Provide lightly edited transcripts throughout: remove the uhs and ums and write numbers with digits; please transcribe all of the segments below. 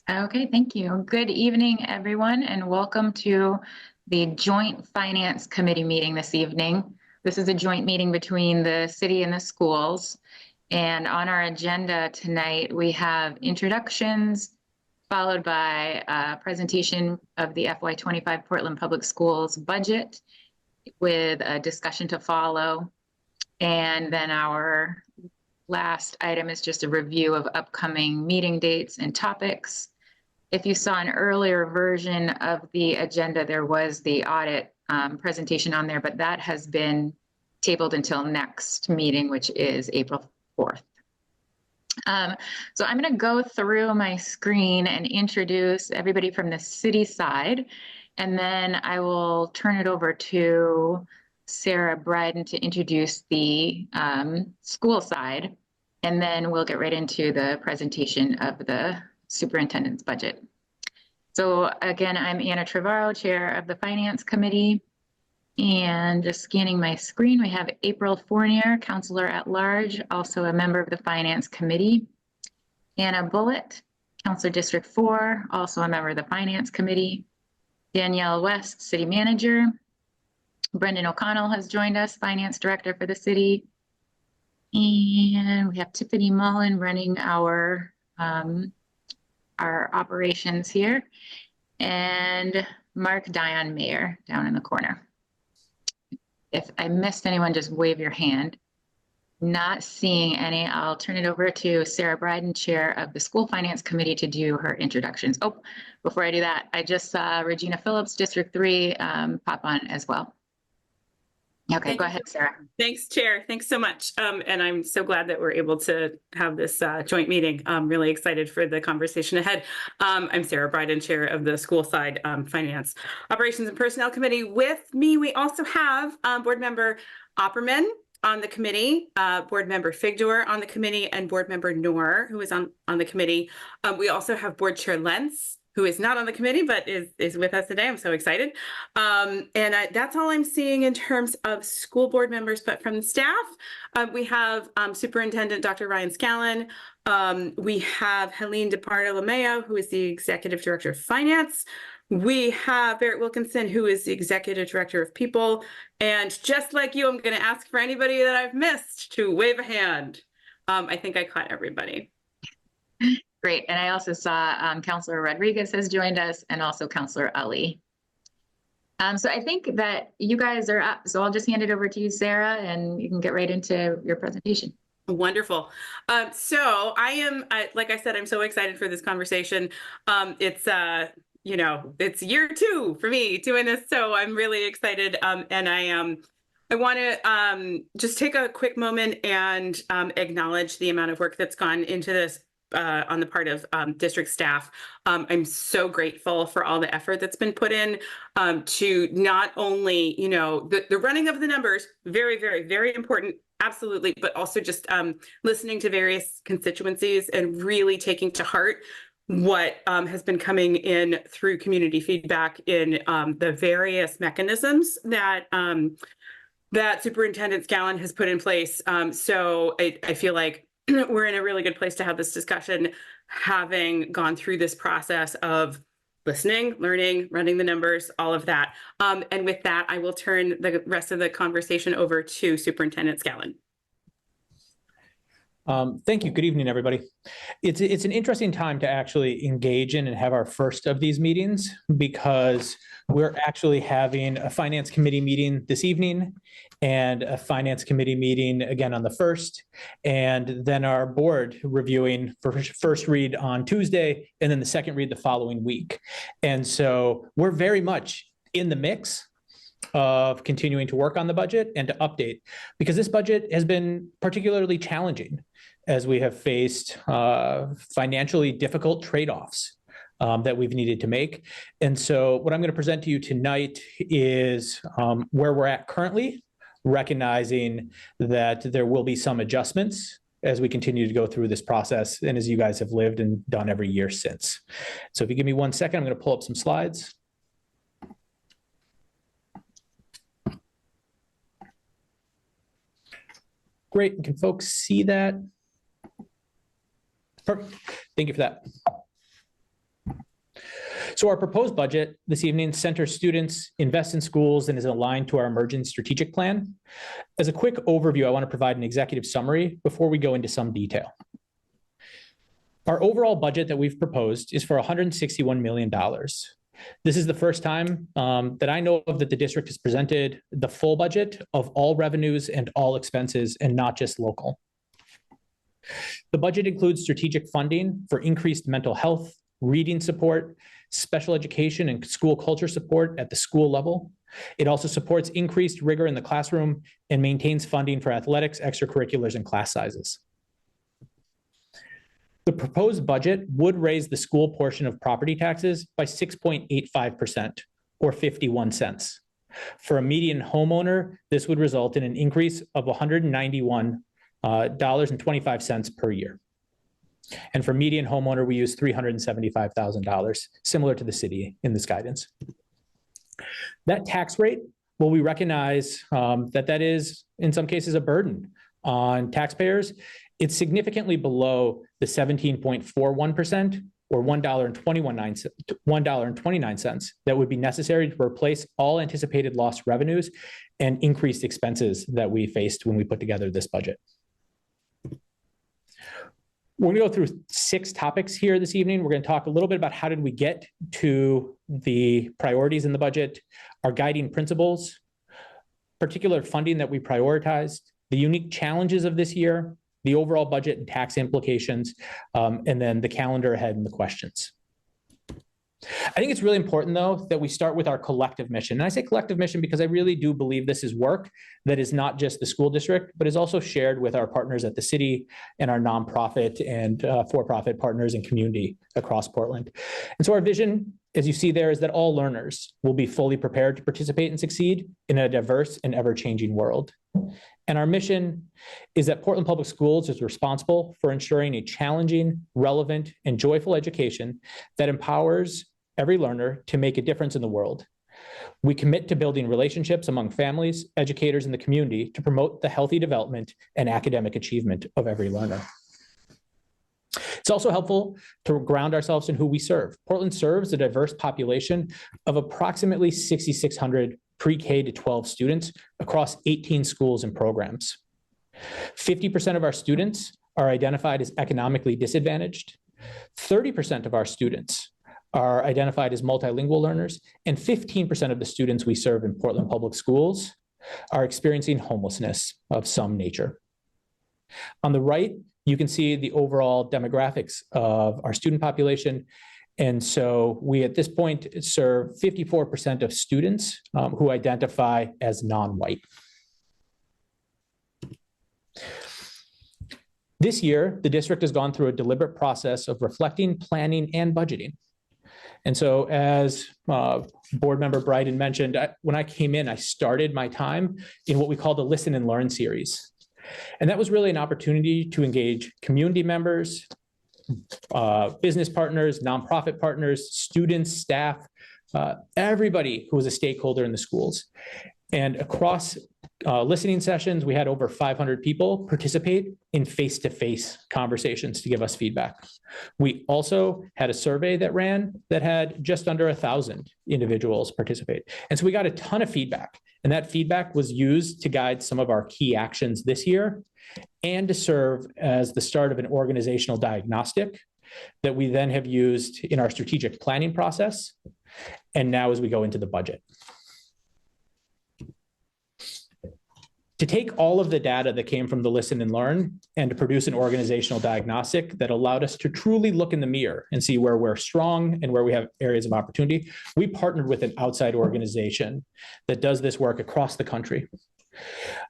Okay, thank you. Good evening, everyone, and welcome to the Joint Finance Committee meeting this evening. This is a joint meeting between the city and the schools. And on our agenda tonight, we have introductions, followed by a presentation of the FY25 Portland Public Schools budget with a discussion to follow. And then our last item is just a review of upcoming meeting dates and topics. If you saw an earlier version of the agenda, there was the audit presentation on there, but that has been tabled until next meeting, which is April 4th. So I'm going to go through my screen and introduce everybody from the city side, and then I will turn it over to Sarah Bryden to introduce the school side, and then we'll get right into the presentation of the superintendent's budget. So again, I'm Anna Trevorrow, chair of the Finance Committee. And just scanning my screen, we have April Fournier, counselor at large, also a member of the Finance Committee. Anna Bullitt, counselor District 4, also a member of the Finance Committee. Danielle West, city manager. Brendan O'Connell has joined us, finance director for the city. And we have Tiffany Mullen running our operations here, and Mark Dion Mayer down in the corner. If I missed anyone, just wave your hand. Not seeing any, I'll turn it over to Sarah Bryden, chair of the School Finance Committee, to do her introductions. Oh, before I do that, I just saw Regina Phillips, District 3, pop on as well. Okay, go ahead, Sarah. Thanks, Chair. Thanks so much. And I'm so glad that we're able to have this joint meeting. I'm really excited for the conversation ahead. I'm Sarah Bryden, Chair of the School Side Finance Operations and Personnel Committee. With me, we also have Board Member Opperman on the committee, Board Member Figdor on the committee, and Board Member Noor, who is on the committee. We also have Board Chair Lentz, who is not on the committee, but is with us today. I'm so excited. That's all I'm seeing in terms of school board members, but from the staff, we have Superintendent Dr. Ryan Scallon. We have Helene DePardo-Lameo, who is the Executive Director of Finance. We have Barrett Wilkinson, who is the Executive Director of People. And just like you, I'm going to ask for anybody that I've missed to wave a hand. I think I caught everybody. Great. And I also saw Councilor Rodriguez has joined us, and also Councilor Ali. So I think that you guys are up. So I'll just hand it over to you, Sarah, and you can get right into your presentation. Wonderful. So I am, like I said, I'm so excited for this conversation. It's year 2 for me doing this, so I'm really excited. And I want to just take a quick moment and acknowledge the amount of work that's gone into this on the part of district staff. I'm so grateful for all the effort that's been put in to not only, the running of the numbers, very, very, very important, absolutely, but also just listening to various constituencies and really taking to heart what has been coming in through community feedback in the various mechanisms that that Superintendent Scallon has put in place. So I feel like we're in a really good place to have this discussion, having gone through this process of listening, learning, running the numbers, all of that. And with that, I will turn the rest of the conversation over to Superintendent Scallon. Thank you. Good evening, everybody. It's an interesting time to actually engage in and have our first of these meetings, because we're actually having a finance committee meeting this evening and a finance committee meeting again on the 1st, and then our board reviewing for first read on Tuesday, and then the second read the following week. And so we're very much in the mix of continuing to work on the budget and to update, because this budget has been particularly challenging as we have faced financially difficult trade-offs that we've needed to make. And so what I'm going to present to you tonight is where we're at currently, recognizing that there will be some adjustments as we continue to go through this process, and as you guys have lived and done every year since. So if you give me 1 second, I'm going to pull up some slides. Great. Can folks see that? Perfect. Thank you for that. So our proposed budget this evening centers students, invests in schools, and is aligned to our emerging strategic plan. As a quick overview, I want to provide an executive summary before we go into some detail. Our overall budget that we've proposed is for $161 million. This is the first time that I know of that the district has presented the full budget of all revenues and all expenses and not just local. The budget includes strategic funding for increased mental health, reading support, special education and school culture support at the school level. It also supports increased rigor in the classroom and maintains funding for athletics, extracurriculars, and class sizes. The proposed budget would raise the school portion of property taxes by 6.85%, or 51 cents. For a median homeowner, this would result in an increase of $191.25 per year. And for median homeowner, we use $375,000, similar to the city in this guidance. That tax rate, well, we recognize that is, in some cases, a burden on taxpayers. It's significantly below the 17.41% or $1.29 that would be necessary to replace all anticipated lost revenues and increased expenses that we faced when we put together this budget. We're going to go through 6 topics here this evening. We're going to talk a little bit about how did we get to the priorities in the budget, our guiding principles, particular funding that we prioritized, the unique challenges of this year, the overall budget and tax implications, and then the calendar ahead and the questions. I think it's really important, though, that we start with our collective mission. And I say collective mission because I really do believe this is work that is not just the school district, but is also shared with our partners at the city and our nonprofit and for-profit partners and community across Portland. And so our vision, as you see there, is that all learners will be fully prepared to participate and succeed in a diverse and ever-changing world. And our mission is that Portland Public Schools is responsible for ensuring a challenging, relevant, and joyful education that empowers every learner to make a difference in the world. We commit to building relationships among families, educators, and the community to promote the healthy development and academic achievement of every learner. It's also helpful to ground ourselves in who we serve. Portland serves a diverse population of approximately 6,600 pre-K to 12 students across 18 schools and programs. 50% of our students are identified as economically disadvantaged. 30% of our students are identified as multilingual learners, and 15% of the students we serve in Portland Public Schools are experiencing homelessness of some nature. On the right, you can see the overall demographics of our student population. And so we, at this point, serve 54% of students who identify as non-white. This year, the district has gone through a deliberate process of reflecting, planning, and budgeting. And so as board member Bryden mentioned, when I came in, I started my time in what we call the Listen and Learn series. And that was really an opportunity to engage community members, business partners, nonprofit partners, students, staff, everybody who was a stakeholder in the schools. And across listening sessions, we had over 500 people participate in face-to-face conversations to give us feedback. We also had a survey that ran that had just under 1,000 individuals participate. And so we got a ton of feedback, and that feedback was used to guide some of our key actions this year and to serve as the start of an organizational diagnostic that we then have used in our strategic planning process and now as we go into the budget. To take all of the data that came from the Listen and Learn and to produce an organizational diagnostic that allowed us to truly look in the mirror and see where we're strong and where we have areas of opportunity, we partnered with an outside organization that does this work across the country.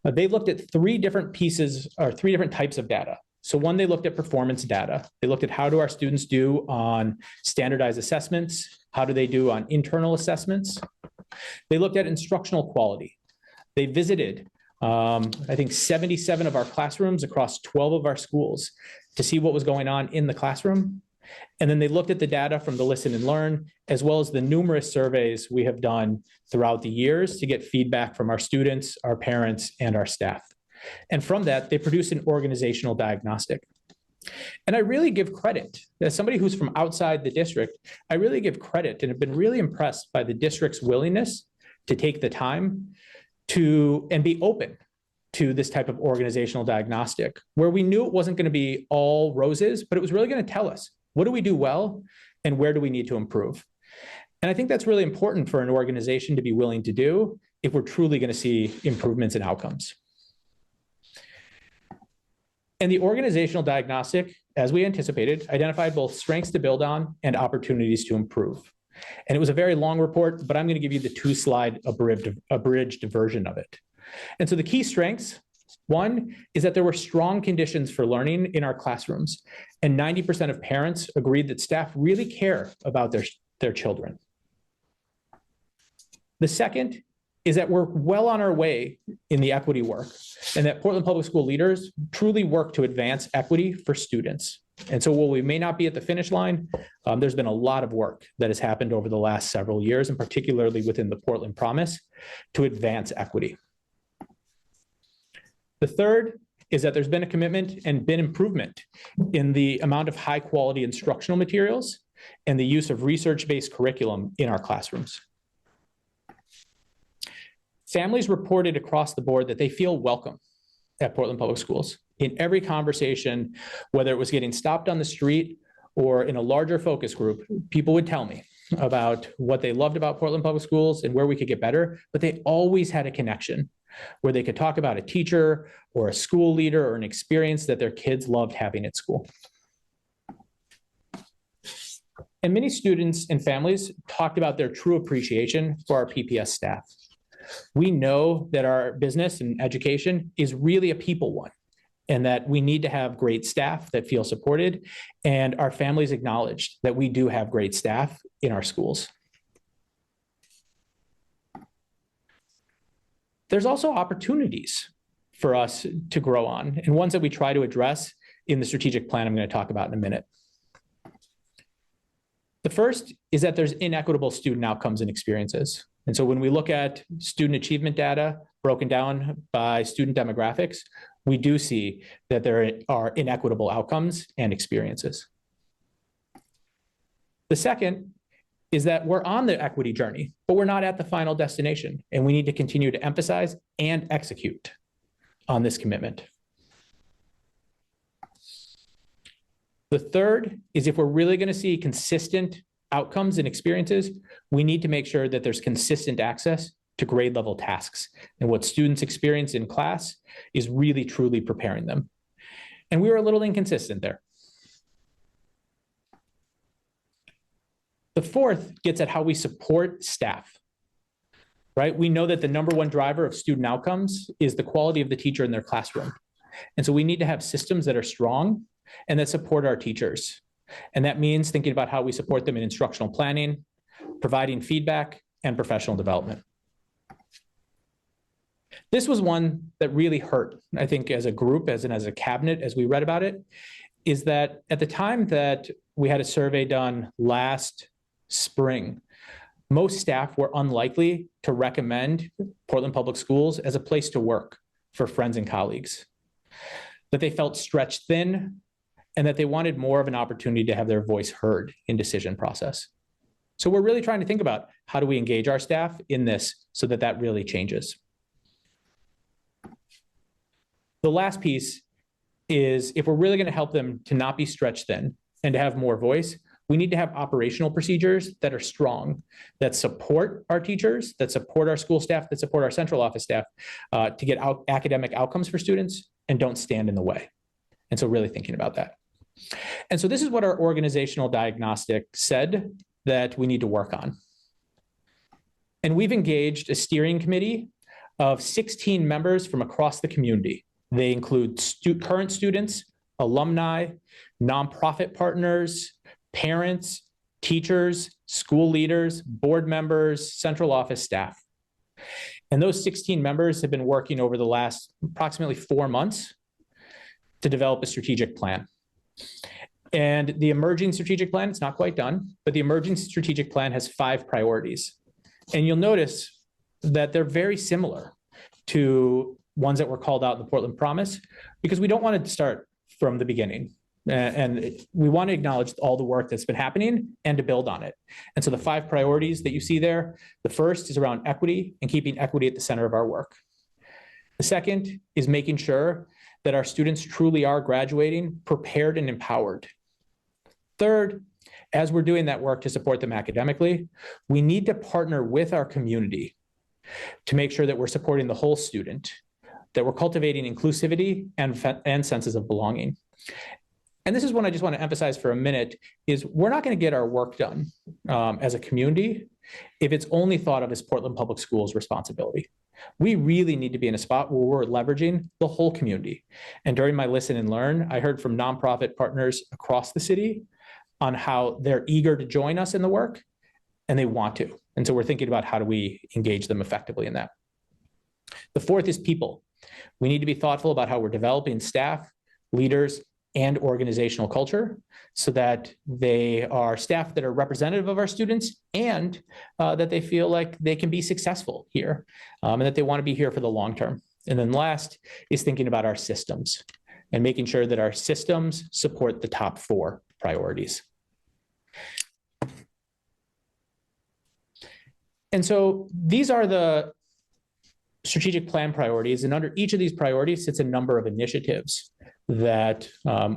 They looked at 3 different pieces or 3 different types of data. So one, they looked at performance data. They looked at how do our students do on standardized assessments? How do they do on internal assessments? They looked at instructional quality. They visited I think 77 of our classrooms across 12 of our schools to see what was going on in the classroom. And then they looked at the data from the Listen and Learn, as well as the numerous surveys we have done throughout the years to get feedback from our students, our parents, and our staff. And from that, they produced an organizational diagnostic. And I really give credit, as somebody who's from outside the district, I really give credit and have been really impressed by the district's willingness to take the time to and be open to this type of organizational diagnostic, where we knew it wasn't going to be all roses, but it was really going to tell us, what do we do well and where do we need to improve? And I think that's really important for an organization to be willing to do if we're truly going to see improvements in outcomes. And the organizational diagnostic, as we anticipated, identified both strengths to build on and opportunities to improve. And it was a very long report, but I'm going to give you the 2-slide abridged version of it. And so the key strengths, one is that there were strong conditions for learning in our classrooms, and 90% of parents agreed that staff really care about their children. The second is that we're well on our way in the equity work, and that Portland Public School leaders truly work to advance equity for students. And so while we may not be at the finish line, there's been a lot of work that has happened over the last several years, and particularly within the Portland Promise, to advance equity. The third is that there's been a commitment and been improvement in the amount of high quality instructional materials and the use of research-based curriculum in our classrooms. Families reported across the board that they feel welcome at Portland Public Schools. In every conversation, whether it was getting stopped on the street or in a larger focus group, people would tell me about what they loved about Portland Public Schools and where we could get better, but they always had a connection where they could talk about a teacher or a school leader or an experience that their kids loved having at school. And many students and families talked about their true appreciation for our PPS staff. We know that our business and education is really a people one, and that we need to have great staff that feel supported, and our families acknowledged that we do have great staff in our schools. There's also opportunities for us to grow on, and ones that we try to address in the strategic plan I'm going to talk about in a minute. The first is that there's inequitable student outcomes and experiences. And so when we look at student achievement data broken down by student demographics, we do see that there are inequitable outcomes and experiences. The second is that we're on the equity journey, but we're not at the final destination, and we need to continue to emphasize and execute on this commitment. The third is, if we're really going to see consistent outcomes and experiences, we need to make sure that there's consistent access to grade level tasks, and what students experience in class is really truly preparing them. And we were a little inconsistent there. The fourth gets at how we support staff, right? We know that the number one driver of student outcomes is the quality of the teacher in their classroom. And so we need to have systems that are strong and that support our teachers. And that means thinking about how we support them in instructional planning, providing feedback, and professional development. This was one that really hurt, I think, as a group, as a cabinet, as we read about it, is that at the time that we had a survey done last spring, most staff were unlikely to recommend Portland Public Schools as a place to work for friends and colleagues, that they felt stretched thin, and that they wanted more of an opportunity to have their voice heard in decision process. So we're really trying to think about how do we engage our staff in this so that that really changes. The last piece is, if we're really going to help them to not be stretched thin and to have more voice, we need to have operational procedures that are strong, that support our teachers, that support our school staff, that support our central office staff to get academic outcomes for students and don't stand in the way. And so really thinking about that. And so this is what our organizational diagnostic said that we need to work on. And we've engaged a steering committee of 16 members from across the community. They include current students, alumni, nonprofit partners, parents, teachers, school leaders, board members, central office staff. And those 16 members have been working over the last approximately 4 months to develop a strategic plan. And the emerging strategic plan, it's not quite done, but the emerging strategic plan has 5 priorities. And you'll notice that they're very similar to ones that were called out in the Portland Promise, because we don't want to start from the beginning. And we want to acknowledge all the work that's been happening and to build on it. And so the 5 priorities that you see there, the first is around equity and keeping equity at the center of our work. The second is making sure that our students truly are graduating prepared and empowered. Third, as we're doing that work to support them academically, we need to partner with our community to make sure that we're supporting the whole student, that we're cultivating inclusivity and senses of belonging. And this is one I just want to emphasize for a minute, is we're not going to get our work done as a community if it's only thought of as Portland Public Schools' responsibility. We really need to be in a spot where we're leveraging the whole community. And during my listen and learn, I heard from nonprofit partners across the city on how they're eager to join us in the work and they want to. And so we're thinking about how do we engage them effectively in that. The fourth is people. We need to be thoughtful about how we're developing staff, leaders, and organizational culture so that they are staff that are representative of our students and that they feel like they can be successful here and that they want to be here for the long term. And then last is thinking about our systems and making sure that our systems support the top 4 priorities. And so these are the strategic plan priorities, and under each of these priorities sits a number of initiatives that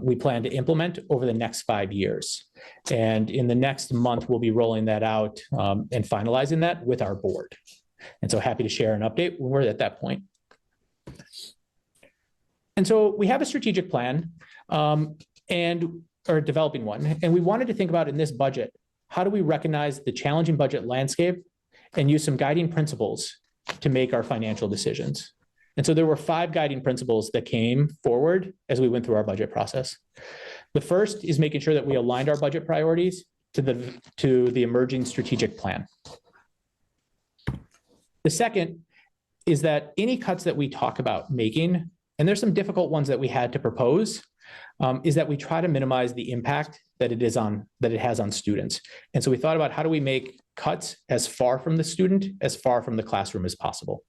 we plan to implement over the next 5 years. And in the next month, we'll be rolling that out and finalizing that with our board. And so happy to share an update when we're at that point. And so we have a strategic plan or developing one, and we wanted to think about in this budget, how do we recognize the challenging budget landscape and use some guiding principles to make our financial decisions. And so there were 5 guiding principles that came forward as we went through our budget process. The first is making sure that we aligned our budget priorities to the emerging strategic plan. The second is that any cuts that we talk about making, and there's some difficult ones that we had to propose, is that we try to minimize the impact that it has on students. And so we thought about how do we make cuts as far from the student, as far from the classroom as possible.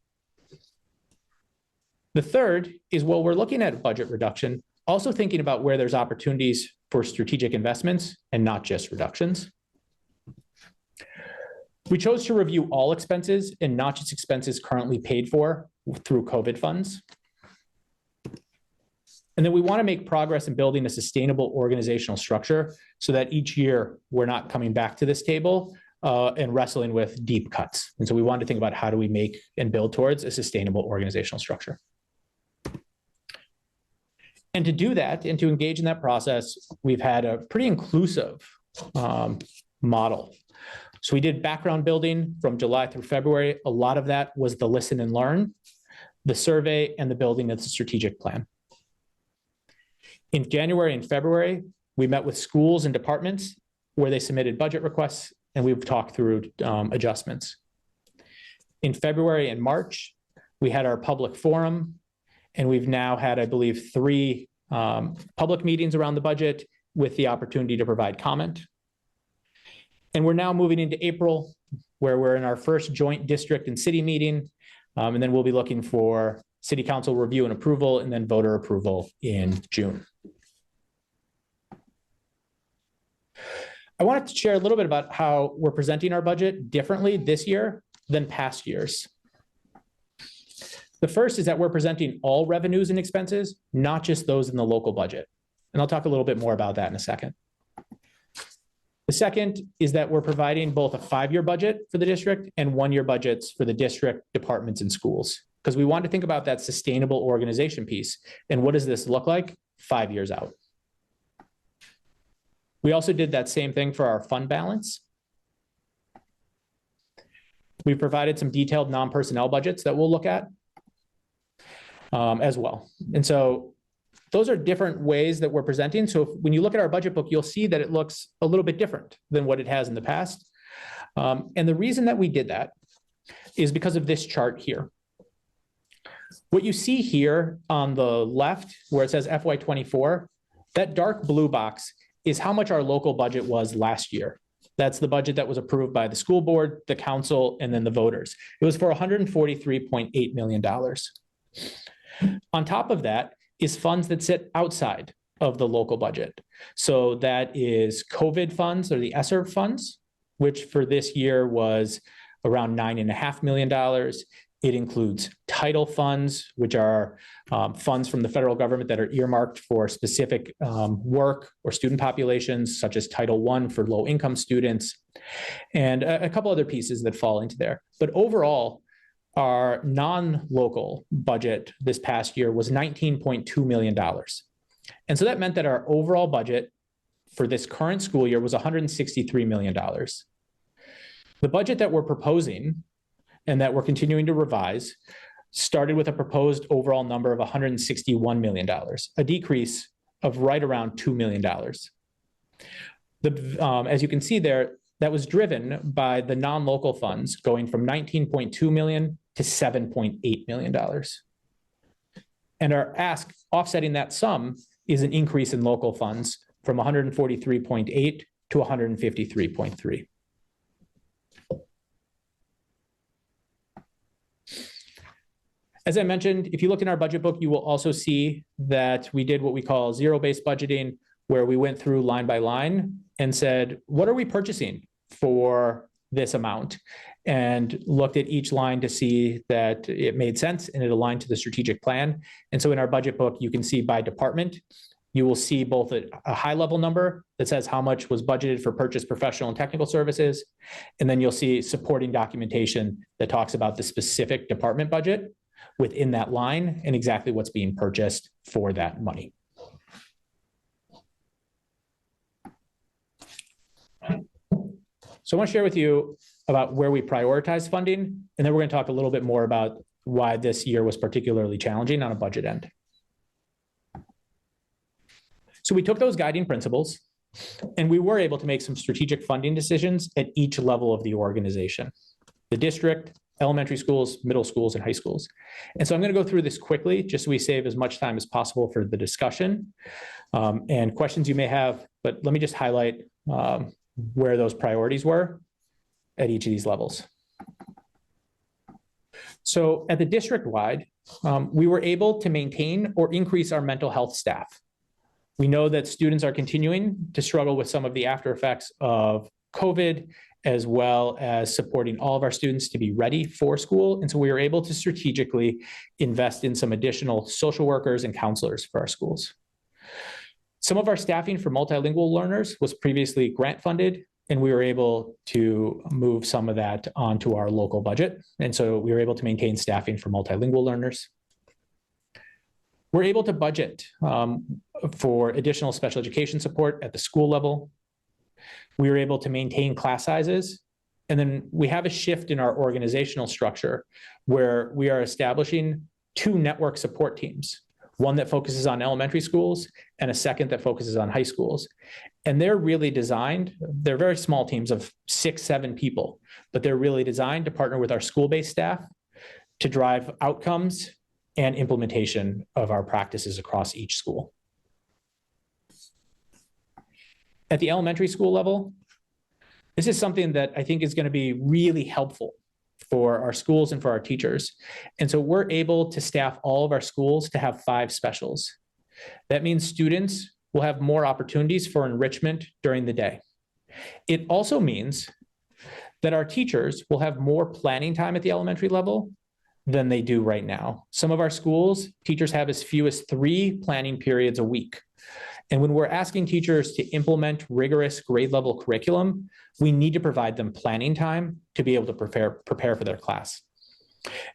The third is, while we're looking at budget reduction, also thinking about where there's opportunities for strategic investments and not just reductions. We chose to review all expenses and not just expenses currently paid for through COVID funds. And then we want to make progress in building a sustainable organizational structure so that each year we're not coming back to this table and wrestling with deep cuts. And so we wanted to think about how do we make and build towards a sustainable organizational structure. And to do that and to engage in that process, we've had a pretty inclusive model. So we did background building from July through February. A lot of that was the listen and learn, the survey, and the building of the strategic plan. In January and February, we met with schools and departments where they submitted budget requests, and we've talked through adjustments. In February and March, we had our public forum, and we've now had, I believe, 3 public meetings around the budget with the opportunity to provide comment. And we're now moving into April, where we're in our first joint district and city meeting, and then we'll be looking for city council review and approval, and then voter approval in June. I wanted to share a little bit about how we're presenting our budget differently this year than past years. The first is that we're presenting all revenues and expenses, not just those in the local budget. And I'll talk a little bit more about that in a second. The second is that we're providing both a 5-year budget for the district and 1-year budgets for the district, departments, and schools, because we want to think about that sustainable organization piece. And what does this look like 5 years out? We also did that same thing for our fund balance. We provided some detailed non-personnel budgets that we'll look at as well. And so those are different ways that we're presenting. So when you look at our budget book, you'll see that it looks a little bit different than what it has in the past. And the reason that we did that is because of this chart here. What you see here on the left, where it says FY24, that dark blue box is how much our local budget was last year. That's the budget that was approved by the school board, the council, and then the voters. It was for $143.8 million. On top of that is funds that sit outside of the local budget. So that is COVID funds, or the ESSER funds, which for this year was around $9.5 million. It includes title funds, which are funds from the federal government that are earmarked for specific work or student populations, such as Title I for low-income students, and a couple other pieces that fall into there. But overall, our non-local budget this past year was $19.2 million. And so that meant that our overall budget for this current school year was $163 million. The budget that we're proposing and that we're continuing to revise started with a proposed overall number of $161 million, a decrease of right around $2 million. As you can see there, that was driven by the non-local funds going from $19.2 million to $7.8 million. And our ask offsetting that sum is an increase in local funds from 143.8 to 153.3. As I mentioned, if you look in our budget book, you will also see that we did what we call zero-based budgeting, where we went through line by line and said, what are we purchasing for this amount? And looked at each line to see that it made sense and it aligned to the strategic plan. And so in our budget book, you can see by department, you will see both a high-level number that says how much was budgeted for purchase professional and technical services, and then you'll see supporting documentation that talks about the specific department budget within that line and exactly what's being purchased for that money. So I want to share with you about where we prioritize funding, and then we're going to talk a little bit more about why this year was particularly challenging on a budget end. So we took those guiding principles, and we were able to make some strategic funding decisions at each level of the organization: the district, elementary schools, middle schools, and high schools. And so I'm going to go through this quickly, just so we save as much time as possible for the discussion and questions you may have. But let me just highlight where those priorities were at each of these levels. So at the district-wide, we were able to maintain or increase our mental health staff. We know that students are continuing to struggle with some of the after effects of COVID, as well as supporting all of our students to be ready for school. And so we were able to strategically invest in some additional social workers and counselors for our schools. Some of our staffing for multilingual learners was previously grant funded, and we were able to move some of that onto our local budget. And so we were able to maintain staffing for multilingual learners. We're able to budget for additional special education support at the school level. We were able to maintain class sizes. And then we have a shift in our organizational structure where we are establishing 2 network support teams, one that focuses on elementary schools and a second that focuses on high schools. And they're really designed, they're very small teams of 6, 7 people, but they're really designed to partner with our school-based staff to drive outcomes and implementation of our practices across each school. At the elementary school level, this is something that I think is going to be really helpful for our schools and for our teachers. And so we're able to staff all of our schools to have 5 specials. That means students will have more opportunities for enrichment during the day. It also means that our teachers will have more planning time at the elementary level than they do right now. Some of our schools, teachers have as few as 3 planning periods a week. And when we're asking teachers to implement rigorous grade level curriculum, we need to provide them planning time to be able to prepare for their class.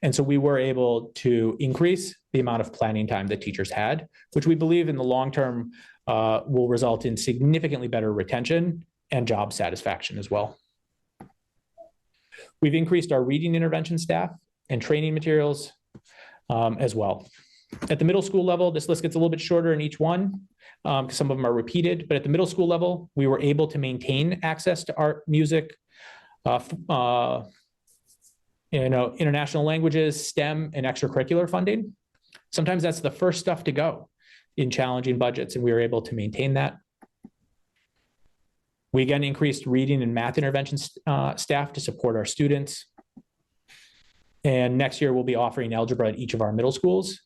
And so we were able to increase the amount of planning time that teachers had, which we believe in the long term will result in significantly better retention and job satisfaction as well. We've increased our reading intervention staff and training materials as well. At the middle school level, this list gets a little bit shorter in each one because some of them are repeated, but at the middle school level, we were able to maintain access to art, music, international languages, STEM, and extracurricular funding. Sometimes that's the first stuff to go in challenging budgets, and we were able to maintain that. We again increased reading and math intervention staff to support our students. And next year, we'll be offering algebra at each of our middle schools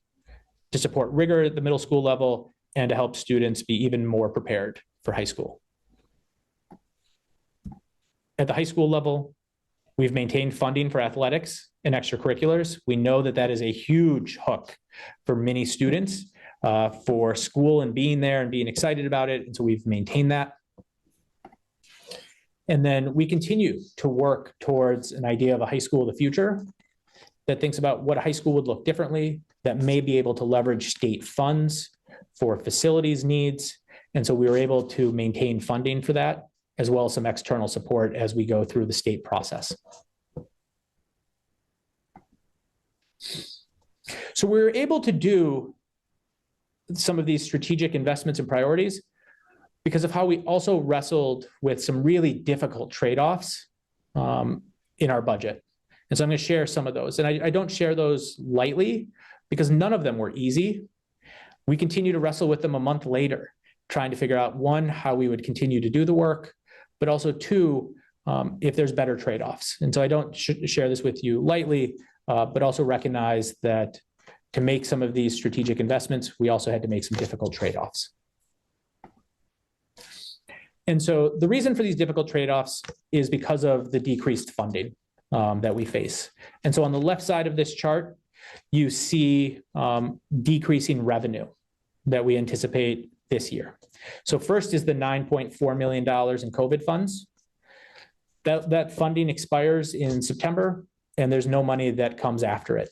to support rigor at the middle school level and to help students be even more prepared for high school. At the high school level, we've maintained funding for athletics and extracurriculars. We know that that is a huge hook for many students for school and being there and being excited about it. And so we've maintained that. And then we continue to work towards an idea of a high school of the future that thinks about what a high school would look differently, that may be able to leverage state funds for facilities needs. And so we were able to maintain funding for that, as well as some external support as we go through the state process. So we were able to do some of these strategic investments and priorities because of how we also wrestled with some really difficult trade-offs in our budget. And so I'm going to share some of those. And I don't share those lightly because none of them were easy. We continue to wrestle with them a month later, trying to figure out, one, how we would continue to do the work, but also two, if there's better trade-offs. And so I don't share this with you lightly, but also recognize that to make some of these strategic investments, we also had to make some difficult trade-offs. And so the reason for these difficult trade-offs is because of the decreased funding that we face. And so on the left side of this chart, you see decreasing revenue that we anticipate this year. So first is the $9.4 million in COVID funds. That funding expires in September, and there's no money that comes after it.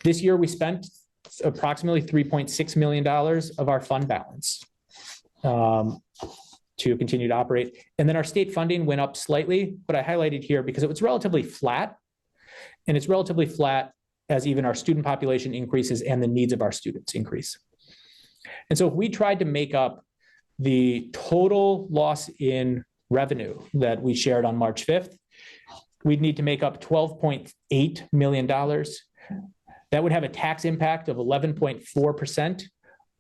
This year, we spent approximately $3.6 million of our fund balance to continue to operate. And then our state funding went up slightly, but I highlighted here because it was relatively flat. And it's relatively flat as even our student population increases and the needs of our students increase. And so if we tried to make up the total loss in revenue that we shared on March 5th, we'd need to make up $12.8 million. That would have a tax impact of 11.4%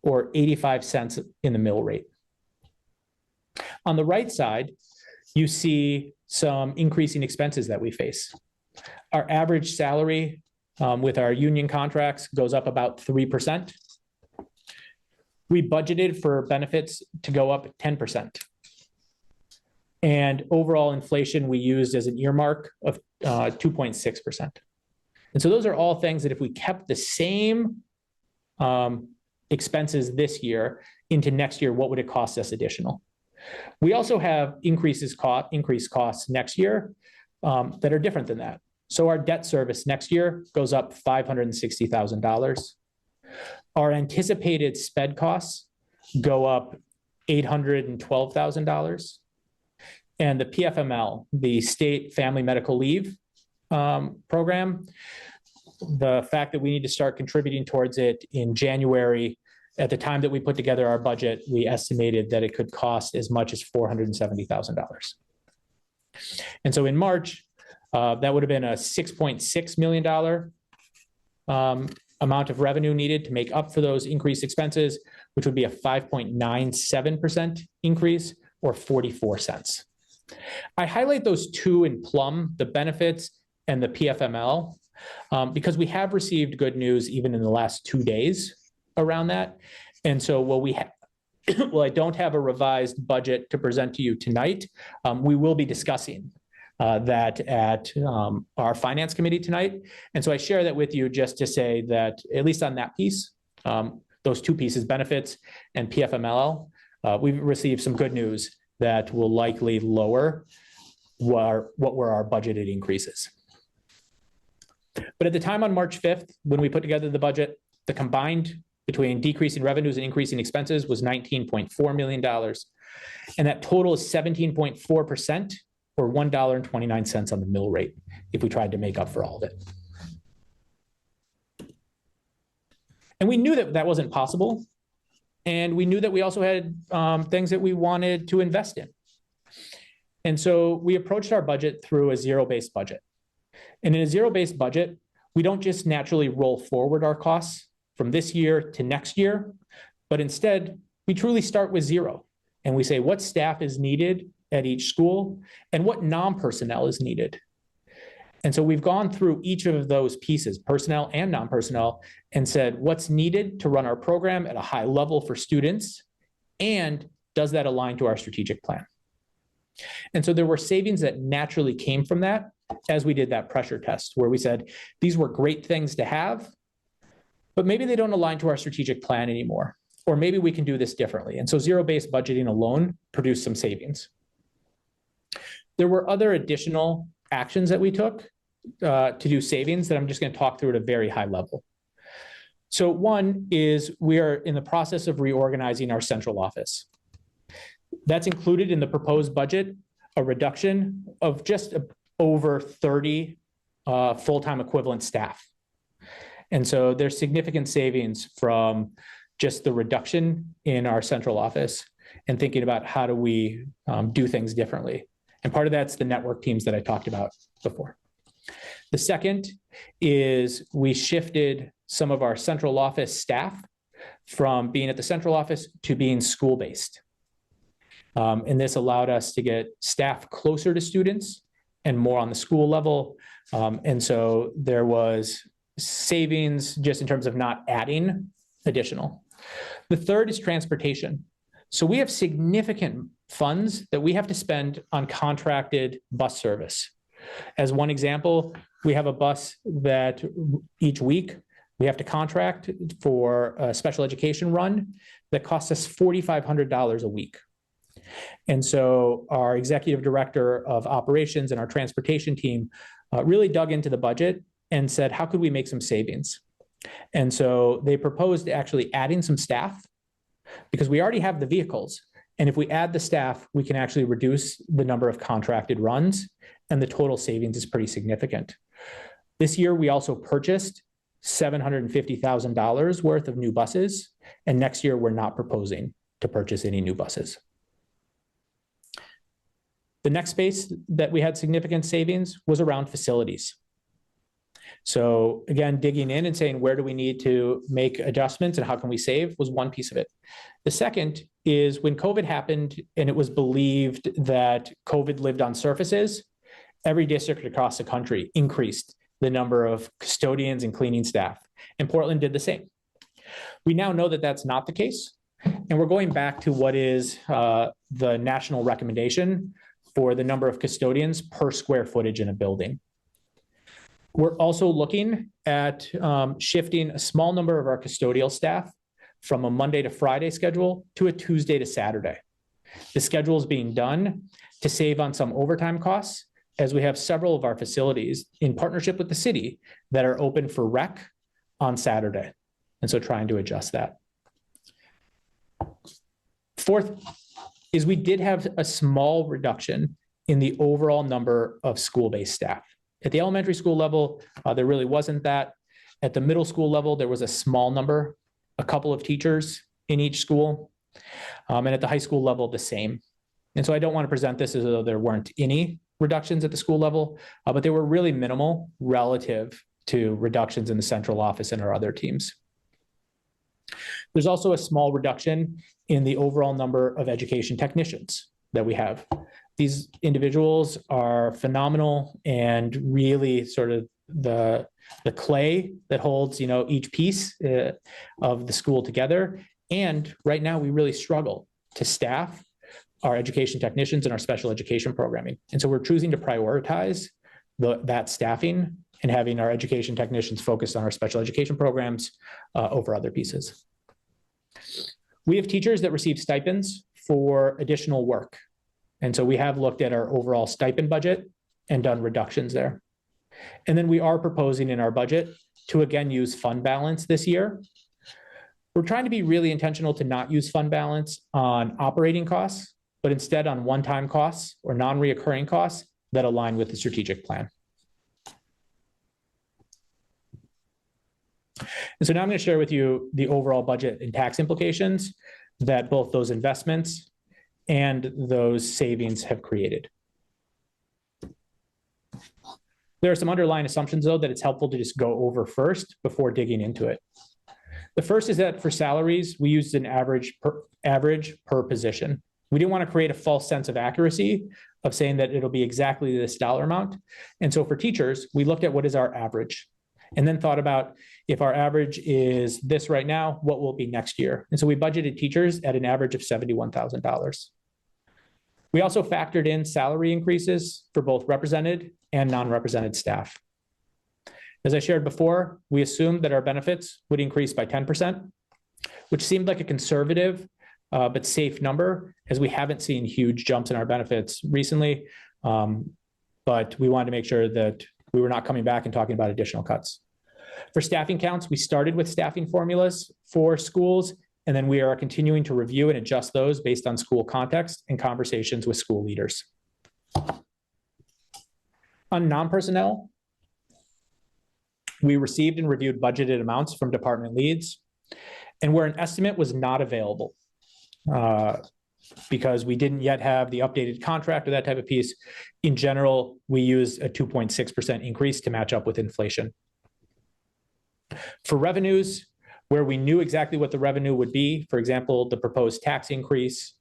or 85 cents in the mill rate. On the right side, you see some increasing expenses that we face. Our average salary with our union contracts goes up about 3%. We budgeted for benefits to go up 10%. And overall inflation we used as an earmark of 2.6%. And so those are all things that if we kept the same expenses this year into next year, what would it cost us additional? We also have increased costs next year that are different than that. So our debt service next year goes up $560,000. Our anticipated SPED costs go up $812,000. And the PFML, the State Family Medical Leave program, the fact that we need to start contributing towards it in January, at the time that we put together our budget, we estimated that it could cost as much as $470,000. And so in March, that would have been a $6.6 million amount of revenue needed to make up for those increased expenses, which would be a 5.97% increase or 44 cents. I highlight those two in plum, the benefits and the PFML, because we have received good news even in the last 2 days around that. And so while I don't have a revised budget to present to you tonight, we will be discussing that at our finance committee tonight. And so I share that with you just to say that at least on that piece, those two pieces, benefits and PFML, we've received some good news that will likely lower what were our budgeted increases. But at the time on March 5th, when we put together the budget, the combined between decreasing revenues and increasing expenses was $19.4 million. And that total is 17.4% or $1.29 on the mill rate if we tried to make up for all of it. And we knew that that wasn't possible. And we knew that we also had things that we wanted to invest in. And so we approached our budget through a zero-based budget. And in a zero-based budget, we don't just naturally roll forward our costs from this year to next year, but instead we truly start with zero. And we say what staff is needed at each school and what non-personnel is needed. And so we've gone through each of those pieces, personnel and non-personnel, and said what's needed to run our program at a high level for students, and does that align to our strategic plan? And so there were savings that naturally came from that as we did that pressure test, where we said these were great things to have, but maybe they don't align to our strategic plan anymore, or maybe we can do this differently. And so zero-based budgeting alone produced some savings. There were other additional actions that we took to do savings that I'm just going to talk through at a very high level. So one is we are in the process of reorganizing our central office. That's included in the proposed budget, a reduction of just over 30 full-time equivalent staff. And so there's significant savings from just the reduction in our central office and thinking about how do we do things differently. And part of that's the network teams that I talked about before. The second is we shifted some of our central office staff from being at the central office to being school-based. And this allowed us to get staff closer to students and more on the school level. And so there was savings just in terms of not adding additional. The third is transportation. So we have significant funds that we have to spend on contracted bus service. As one example, we have a bus that each week we have to contract for a special education run that costs us $4,500 a week. And so our executive director of operations and our transportation team really dug into the budget and said, how could we make some savings? And so they proposed actually adding some staff because we already have the vehicles. And if we add the staff, we can actually reduce the number of contracted runs, and the total savings is pretty significant. This year, we also purchased $750,000 worth of new buses, and next year, we're not proposing to purchase any new buses. The next space that we had significant savings was around facilities. So again, digging in and saying, where do we need to make adjustments and how can we save was one piece of it. The second is when COVID happened and it was believed that COVID lived on surfaces, every district across the country increased the number of custodians and cleaning staff, and Portland did the same. We now know that that's not the case, and we're going back to what is the national recommendation for the number of custodians per square footage in a building. We're also looking at shifting a small number of our custodial staff from a Monday to Friday schedule to a Tuesday to Saturday. The schedule is being done to save on some overtime costs, as we have several of our facilities in partnership with the city that are open for rec on Saturday. And so trying to adjust that. Fourth is we did have a small reduction in the overall number of school-based staff. At the elementary school level, there really wasn't that. At the middle school level, there was a small number, a couple of teachers in each school. And at the high school level, the same. And so I don't want to present this as though there weren't any reductions at the school level, but they were really minimal relative to reductions in the central office and our other teams. There's also a small reduction in the overall number of education technicians that we have. These individuals are phenomenal and really sort of the clay that holds, each piece of the school together. And right now we really struggle to staff our education technicians and our special education programming. And so we're choosing to prioritize that staffing and having our education technicians focused on our special education programs over other pieces. We have teachers that receive stipends for additional work. And so we have looked at our overall stipend budget and done reductions there. And then we are proposing in our budget to again use fund balance this year. We're trying to be really intentional to not use fund balance on operating costs, but instead on one-time costs or non-reoccurring costs that align with the strategic plan. And so now I'm going to share with you the overall budget and tax implications that both those investments and those savings have created. There are some underlying assumptions, though, that it's helpful to just go over first before digging into it. The first is that for salaries, we used an average per position. We didn't want to create a false sense of accuracy of saying that it'll be exactly this dollar amount. And so for teachers, we looked at what is our average and then thought about if our average is this right now, what will it be next year? And so we budgeted teachers at an average of $71,000. We also factored in salary increases for both represented and non-represented staff. As I shared before, we assumed that our benefits would increase by 10%, which seemed like a conservative but safe number, as we haven't seen huge jumps in our benefits recently. But we wanted to make sure that we were not coming back and talking about additional cuts. For staffing counts, we started with staffing formulas for schools, and then we are continuing to review and adjust those based on school context and conversations with school leaders. On non-personnel, we received and reviewed budgeted amounts from department leads, and where an estimate was not available, because we didn't yet have the updated contract or that type of piece, in general, we use a 2.6% increase to match up with inflation. For revenues, where we knew exactly what the revenue would be, for example, the proposed tax increase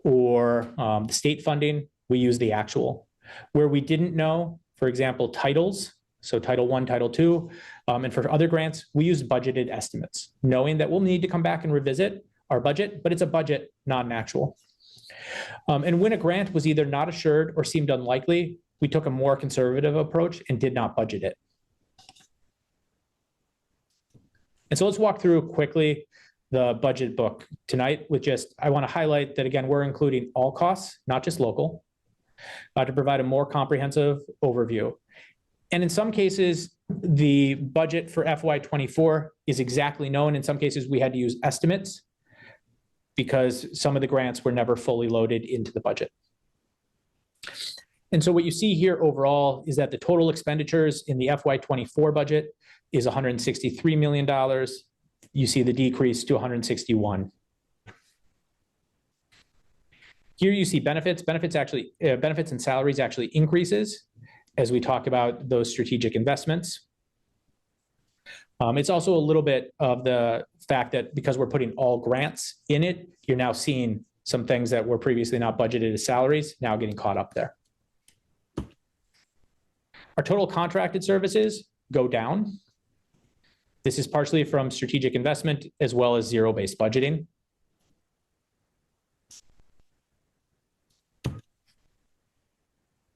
or the state funding, we use the actual. Where we didn't know, for example, titles, so Title I, Title II, and for other grants, we use budgeted estimates, knowing that we'll need to come back and revisit our budget, but it's a budget, not an actual. And when a grant was either not assured or seemed unlikely, we took a more conservative approach and did not budget it. And so let's walk through quickly the budget book tonight with just, I want to highlight that again, we're including all costs, not just local, to provide a more comprehensive overview. And in some cases, the budget for FY24 is exactly known. In some cases, we had to use estimates because some of the grants were never fully loaded into the budget. And so what you see here overall is that the total expenditures in the FY24 budget is $163 million. You see the decrease to 161. Here you see benefits and salaries actually increases as we talk about those strategic investments. It's also a little bit of the fact that because we're putting all grants in it, you're now seeing some things that were previously not budgeted as salaries now getting caught up there. Our total contracted services go down. This is partially from strategic investment as well as zero-based budgeting.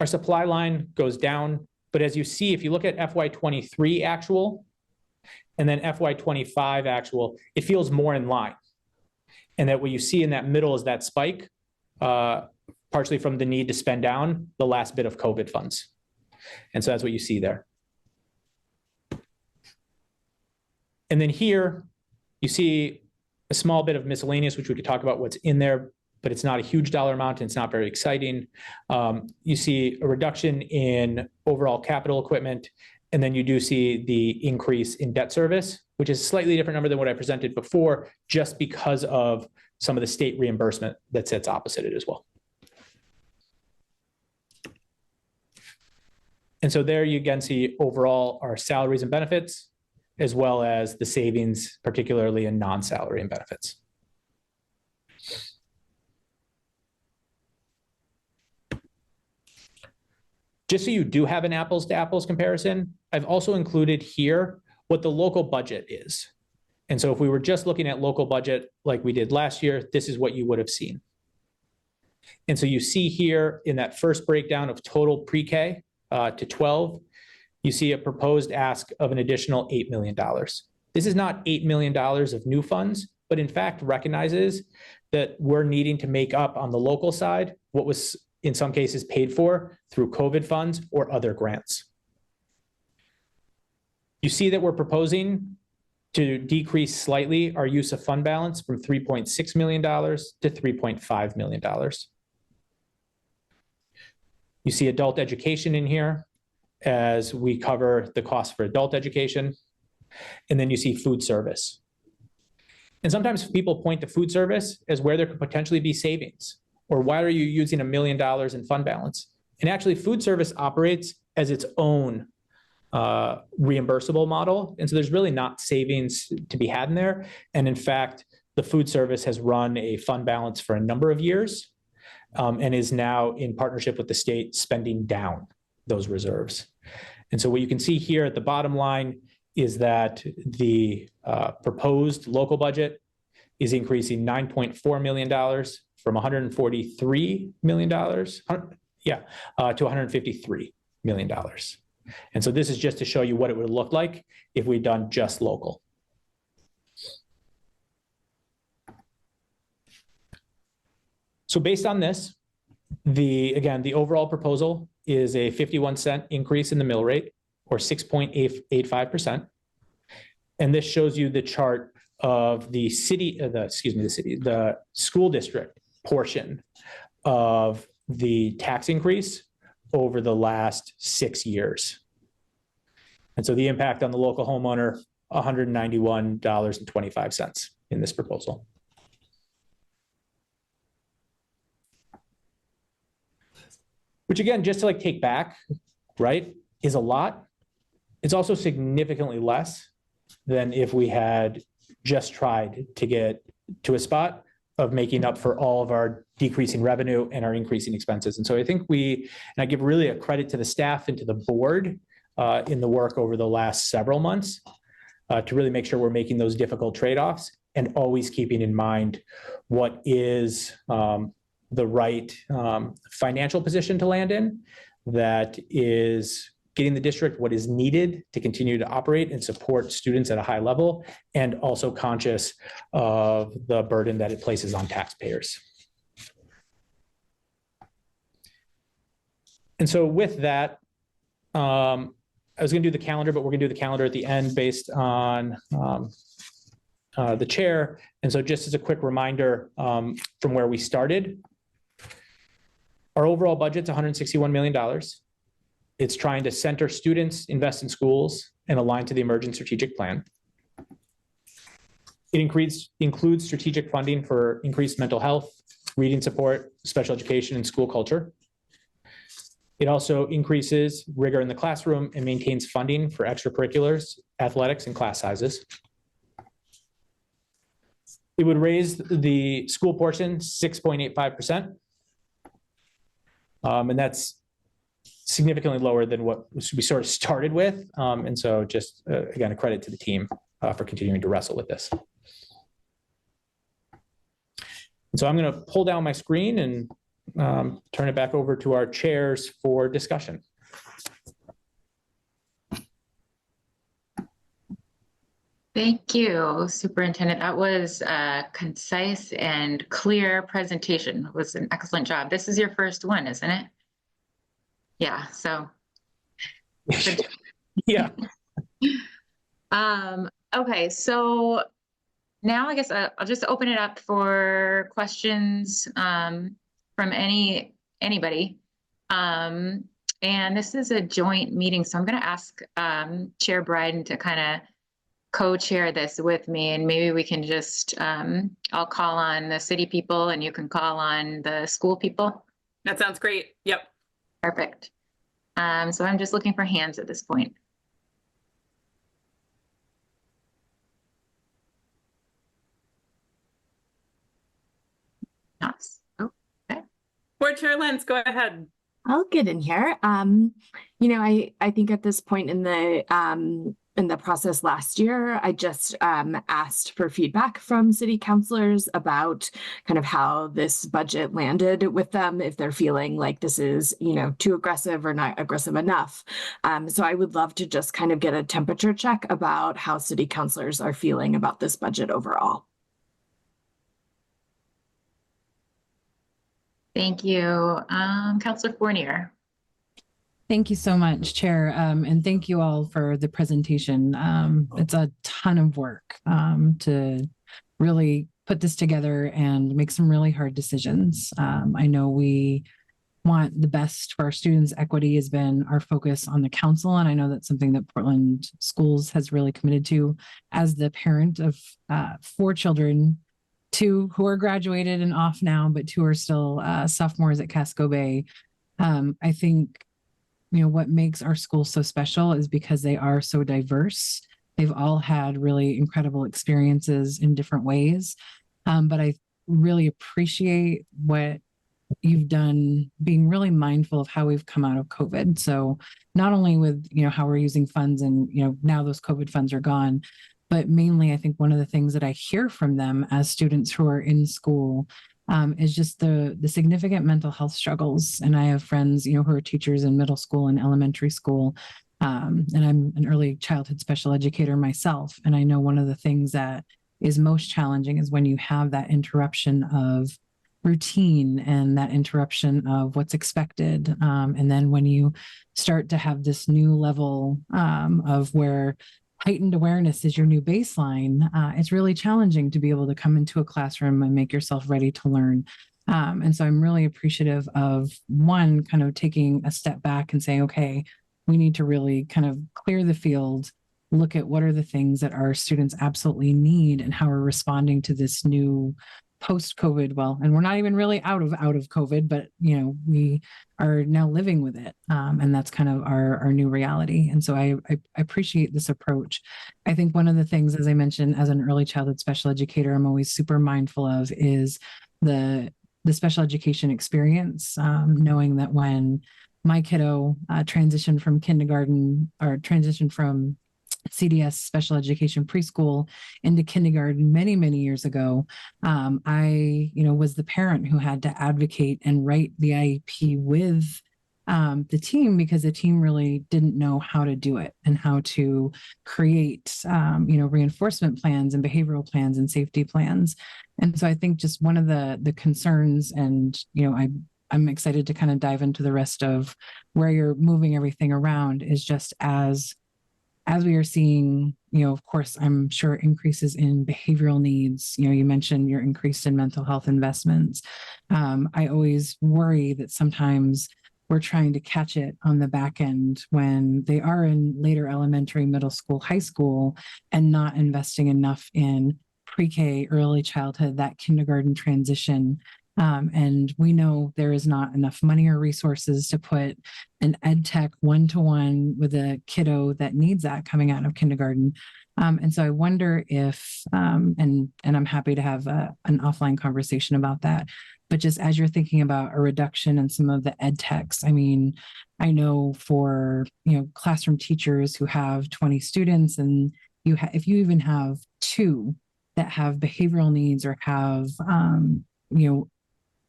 Our supply line goes down, but as you see, if you look at FY23 actual and then FY25 actual, it feels more in line. And that what you see in that middle is that spike, partially from the need to spend down the last bit of COVID funds. And so that's what you see there. And then here, you see a small bit of miscellaneous, which we could talk about what's in there, but it's not a huge dollar amount and it's not very exciting. You see a reduction in overall capital equipment, and then you do see the increase in debt service, which is a slightly different number than what I presented before, just because of some of the state reimbursement that sits opposite it as well. And so there you again see overall our salaries and benefits, as well as the savings, particularly in non-salary and benefits. Just so you do have an apples to apples comparison, I've also included here what the local budget is. And so if we were just looking at local budget like we did last year, this is what you would have seen. And so you see here in that first breakdown of total pre-K to 12, you see a proposed ask of an additional $8 million. This is not $8 million of new funds, but in fact recognizes that we're needing to make up on the local side what was in some cases paid for through COVID funds or other grants. You see that we're proposing to decrease slightly our use of fund balance from $3.6 million to $3.5 million. You see adult education in here as we cover the cost for adult education. And then you see food service. And sometimes people point to food service as where there could potentially be savings, or why are you using $1 million in fund balance? And actually food service operates as its own reimbursable model. And so there's really not savings to be had in there. And in fact, the food service has run a fund balance for a number of years. and is now in partnership with the state spending down those reserves. And so what you can see here at the bottom line is that the proposed local budget is increasing $9.4 million from $143 million, to $153 million. And so this is just to show you what it would look like if we'd done just local. So based on this, the overall proposal is a 51-cent increase in the mill rate, or 6.85%. And this shows you the chart of the school district portion of the tax increase over the last 6 years. And so the impact on the local homeowner, $191.25 in this proposal. Which again, just to like take back, right, is a lot. It's also significantly less than if we had just tried to get to a spot of making up for all of our decreasing revenue and our increasing expenses. And so I think and I give really a credit to the staff and to the board in the work over the last several months to really make sure we're making those difficult trade-offs and always keeping in mind what is the right financial position to land in, that is getting the district what is needed to continue to operate and support students at a high level, and also conscious of the burden that it places on taxpayers. And so with that, I was going to do the calendar, but we're going to do the calendar at the end based on the chair. And so just as a quick reminder from where we started, our overall budget's $161 million. It's trying to center students, invest in schools, and align to the emergent strategic plan. It includes strategic funding for increased mental health, reading support, special education, and school culture. It also increases rigor in the classroom and maintains funding for extracurriculars, athletics, and class sizes. It would raise the school portion 6.85%. And that's significantly lower than what we sort of started with. And so just, again, a credit to the team for continuing to wrestle with this. And so I'm going to pull down my screen and turn it back over to our chairs for discussion. Thank you, Superintendent. That was a concise and clear presentation. It was an excellent job. This is your first one, isn't it? Yeah, so. Yeah. Okay, so now I guess I'll just open it up for questions from anybody. And this is a joint meeting, so I'm going to ask Chair Bryden to kind of co-chair this with me, and maybe we can just, I'll call on the city people and you can call on the school people. That sounds great. Yep. Perfect. So I'm just looking for hands at this point. Yes. Oh, okay. Board Chair Lentz, go ahead. I'll get in here. You know, I think at this point in the process last year, I just asked for feedback from city councilors about kind of how this budget landed with them, if they're feeling like this is, you know, too aggressive or not aggressive enough. So I would love to just kind of get a temperature check about how city councilors are feeling about this budget overall. Thank you. Councilor Fournier. Thank you so much, Chair, and thank you all for the presentation. It's a ton of work to really put this together and make some really hard decisions. I know we want the best for our students. Equity has been our focus on the council, and I know that's something that Portland Schools has really committed to. As the parent of 4 children, 2 who are graduated and off now, but 2 are still sophomores at Casco Bay, I think, you know, what makes our school so special is because they are so diverse. They've all had really incredible experiences in different ways. But I really appreciate what you've done being really mindful of how we've come out of COVID. So not only with, how we're using funds and, now those COVID funds are gone, but mainly I think one of the things that I hear from them as students who are in school is just the significant mental health struggles. And I have friends, who are teachers in middle school and elementary school. And I'm an early childhood special educator myself. And I know one of the things that is most challenging is when you have that interruption of routine and that interruption of what's expected. And then when you start to have this new level of where heightened awareness is your new baseline, it's really challenging to be able to come into a classroom and make yourself ready to learn. And so I'm really appreciative of one, kind of taking a step back and saying, okay, we need to really kind of clear the field, look at what are the things that our students absolutely need and how we're responding to this new post-COVID. Well, and we're not even really out of COVID, but we are now living with it. And that's kind of our new reality. And so I appreciate this approach. I think one of the things, as I mentioned, as an early childhood special educator, I'm always super mindful of is the special education experience, knowing that when my kiddo transitioned from kindergarten or transitioned from CDS special education preschool into kindergarten many years ago, I was the parent who had to advocate and write the IEP with the team because the team really didn't know how to do it and how to create reinforcement plans and behavioral plans and safety plans. And so I think just one of the concerns, and I'm excited to kind of dive into the rest of where you're moving everything around, is just as we are seeing, of course, I'm sure increases in behavioral needs. You mentioned your increase in mental health investments. I always worry that sometimes we're trying to catch it on the back end when they are in later elementary, middle school, high school, and not investing enough in pre-K, early childhood, that kindergarten transition. And we know there is not enough money or resources to put an ed tech one-to-one with a kiddo that needs that coming out of kindergarten. And so I wonder if, and I'm happy to have an offline conversation about that, but just as you're thinking about a reduction in some of the ed techs, I mean, I know for, classroom teachers who have 20 students and if you even have 2 that have behavioral needs or have,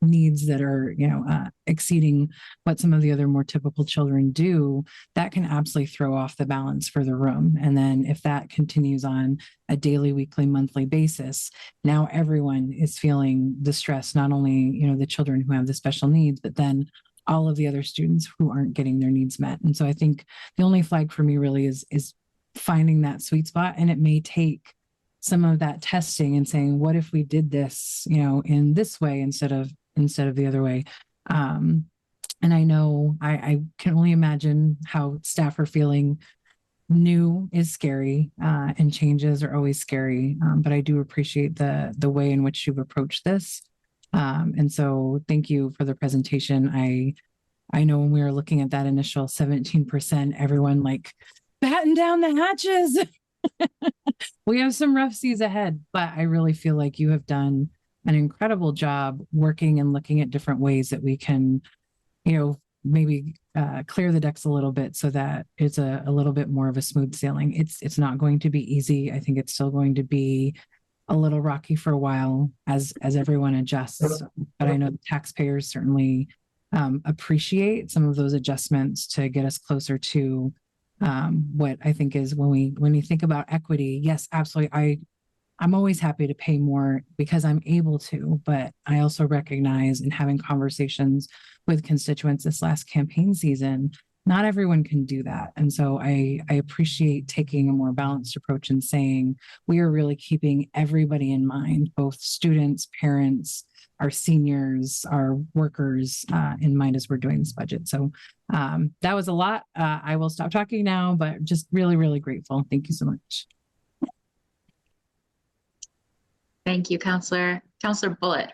needs that are, exceeding what some of the other more typical children do, that can absolutely throw off the balance for the room. And then if that continues on a daily, weekly, monthly basis, now everyone is feeling the stress, not only, the children who have the special needs, but then all of the other students who aren't getting their needs met. And so I think the only flag for me really is finding that sweet spot. And it may take some of that testing and saying, what if we did this, in this way instead of the other way. And I know I can only imagine how staff are feeling. New is scary, and changes are always scary. But I do appreciate the way in which you've approached this. And so thank you for the presentation. I know when we were looking at that initial 17%, everyone like batten down the hatches. We have some rough seas ahead, but I really feel like you have done an incredible job working and looking at different ways that we can, maybe clear the decks a little bit so that it's a little bit more of a smooth sailing. It's not going to be easy. I think it's still going to be a little rocky for a while as everyone adjusts, but I know the taxpayers certainly appreciate some of those adjustments to get us closer to what I think is when you think about equity. Yes, absolutely. I'm always happy to pay more because I'm able to, but I also recognize in having conversations with constituents this last campaign season, not everyone can do that. And so I appreciate taking a more balanced approach and saying, we are really keeping everybody in mind, both students, parents, our seniors, our workers in mind as we're doing this budget. So that was a lot. I will stop talking now, but just really, really grateful. Thank you so much. Thank you, Counselor. Counselor Bullitt.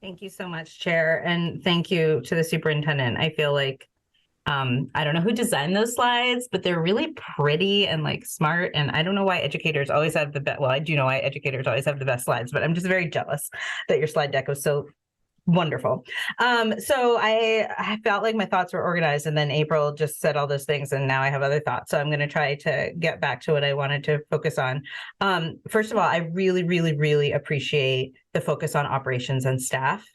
Thank you so much, Chair. And thank you to the superintendent. I feel like, I don't know who designed those slides, but they're really pretty and like smart. And I don't know why educators always have the best. Well, I do know why educators always have the best slides, but I'm just very jealous that your slide deck was so Wonderful. So I felt like my thoughts were organized, and then April just said all those things, and now I have other thoughts. So I'm going to try to get back to what I wanted to focus on. First of all, I really, really, really appreciate the focus on operations and staff.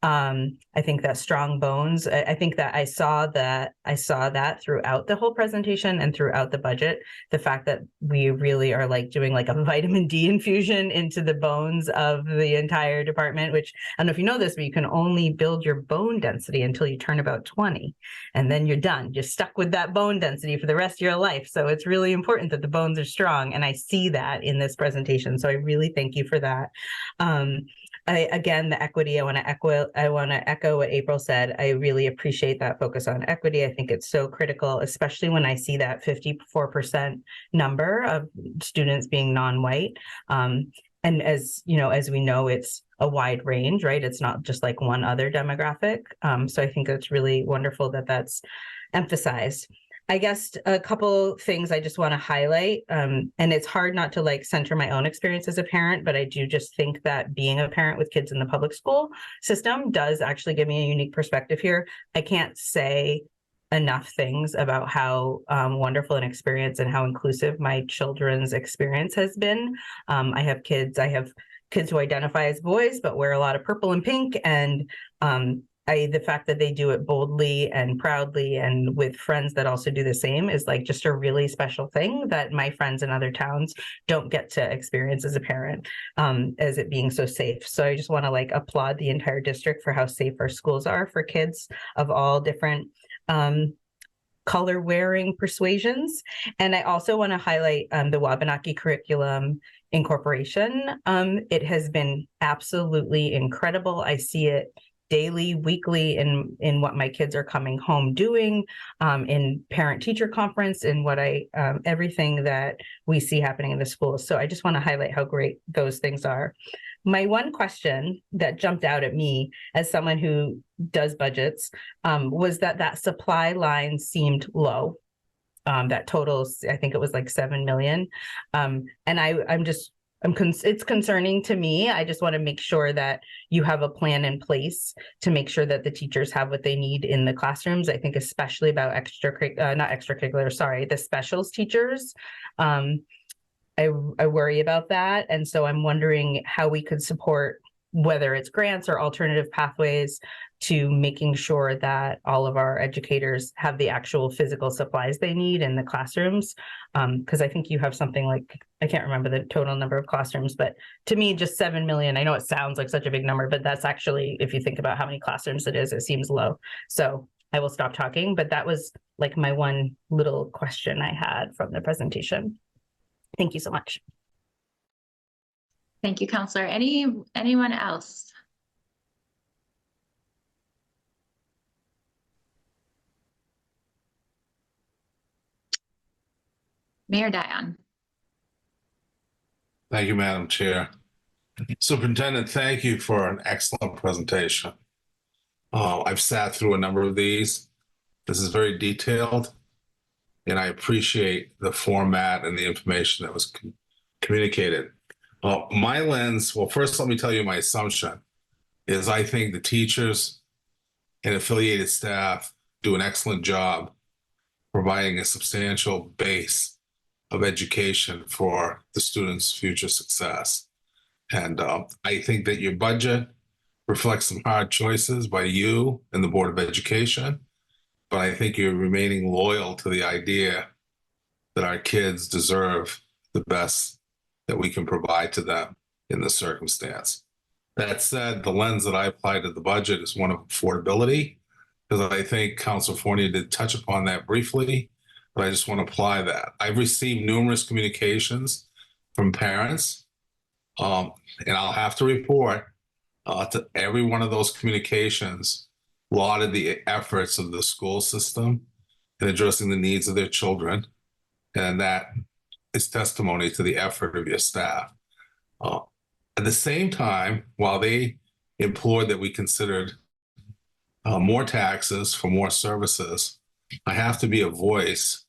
I think that strong bones, I think that I saw that throughout the whole presentation and throughout the budget, the fact that we really are like doing like a vitamin D infusion into the bones of the entire department, which I don't know if you know this, but you can only build your bone density until you turn about 20, and then you're done. You're stuck with that bone density for the rest of your life. So it's really important that the bones are strong. And I see that in this presentation. So I really thank you for that. Again, the equity, I want to echo what April said. I really appreciate that focus on equity. I think it's so critical, especially when I see that 54% number of students being non-white. And as you know, as we know, it's a wide range, right? It's not just like one other demographic. So I think that's really wonderful that that's emphasized. I guess a couple things I just want to highlight, and it's hard not to like center my own experience as a parent, but I do just think that being a parent with kids in the public school system does actually give me a unique perspective here. I can't say enough things about how wonderful an experience and how inclusive my children's experience has been. I have kids who identify as boys, but wear a lot of purple and pink, and the fact that they do it boldly and proudly and with friends that also do the same is like just a really special thing that my friends in other towns don't get to experience as a parent, as it being so safe. So I just want to like applaud the entire district for how safe our schools are for kids of all different color wearing persuasions. And I also want to highlight the Wabanaki curriculum incorporation. It has been absolutely incredible. I see it daily, weekly in what my kids are coming home doing, in parent-teacher conference, and what everything that we see happening in the schools. So I just want to highlight how great those things are. My one question that jumped out at me as someone who does budgets was that supply line seemed low. That totals, I think it was like 7 million. And it's concerning to me. I just want to make sure that you have a plan in place to make sure that the teachers have what they need in the classrooms. I think especially about the specials teachers. I worry about that. And so I'm wondering how we could support, whether it's grants or alternative pathways, to making sure that all of our educators have the actual physical supplies they need in the classrooms. Because I think you have something like, I can't remember the total number of classrooms, but to me, just 7 million, I know it sounds like such a big number, but that's actually, if you think about how many classrooms it is, it seems low. So I will stop talking, but that was like my one little question I had from the presentation. Thank you so much. Thank you, Counselor. Anyone else? Mayor Dion. Thank you, Madam Chair. Superintendent, thank you for an excellent presentation. I've sat through a number of these. This is very detailed, and I appreciate the format and the information that was communicated. My lens, well, first let me tell you my assumption is I think the teachers and affiliated staff do an excellent job providing a substantial base of education for the students' future success. And I think that your budget reflects some hard choices by you and the Board of Education, but I think you're remaining loyal to the idea that our kids deserve the best that we can provide to them in the circumstance. That said, the lens that I apply to the budget is one of affordability, because I think Councilor Fournier did touch upon that briefly, but I just want to apply that. I've received numerous communications from parents, and I'll have to report to every one of those communications lauded the efforts of the school system in addressing the needs of their children, and that is testimony to the effort of your staff. At the same time, while they implored that we considered more taxes for more services, I have to be a voice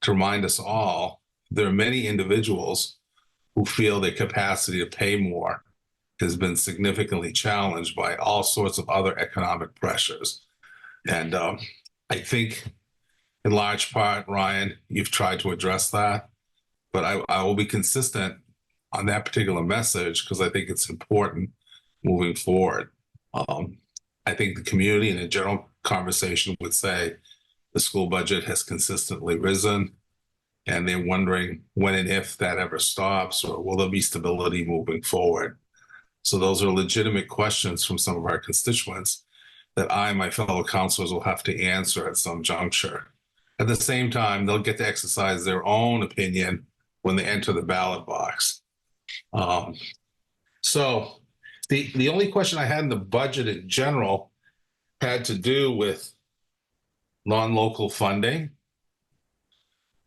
to remind us all there are many individuals who feel their capacity to pay more has been significantly challenged by all sorts of other economic pressures. And I think in large part, Ryan, you've tried to address that, but I will be consistent on that particular message because I think it's important moving forward. I think the community in a general conversation would say the school budget has consistently risen, and they're wondering when and if that ever stops, or will there be stability moving forward? So those are legitimate questions from some of our constituents that I and my fellow counselors will have to answer at some juncture. At the same time, they'll get to exercise their own opinion when they enter the ballot box. So the only question I had in the budget in general had to do with non-local funding.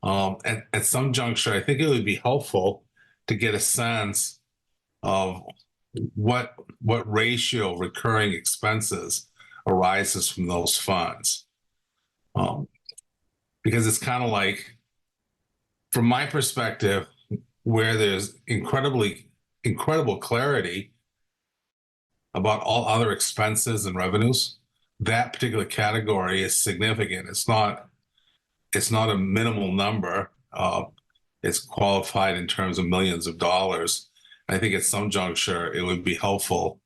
At some juncture, I think it would be helpful to get a sense of what ratio of recurring expenses arises from those funds. Because it's kind of like, from my perspective, where there's incredible clarity about all other expenses and revenues, that particular category is significant. It's not a minimal number. It's qualified in terms of millions of dollars. I think at some juncture, it would be helpful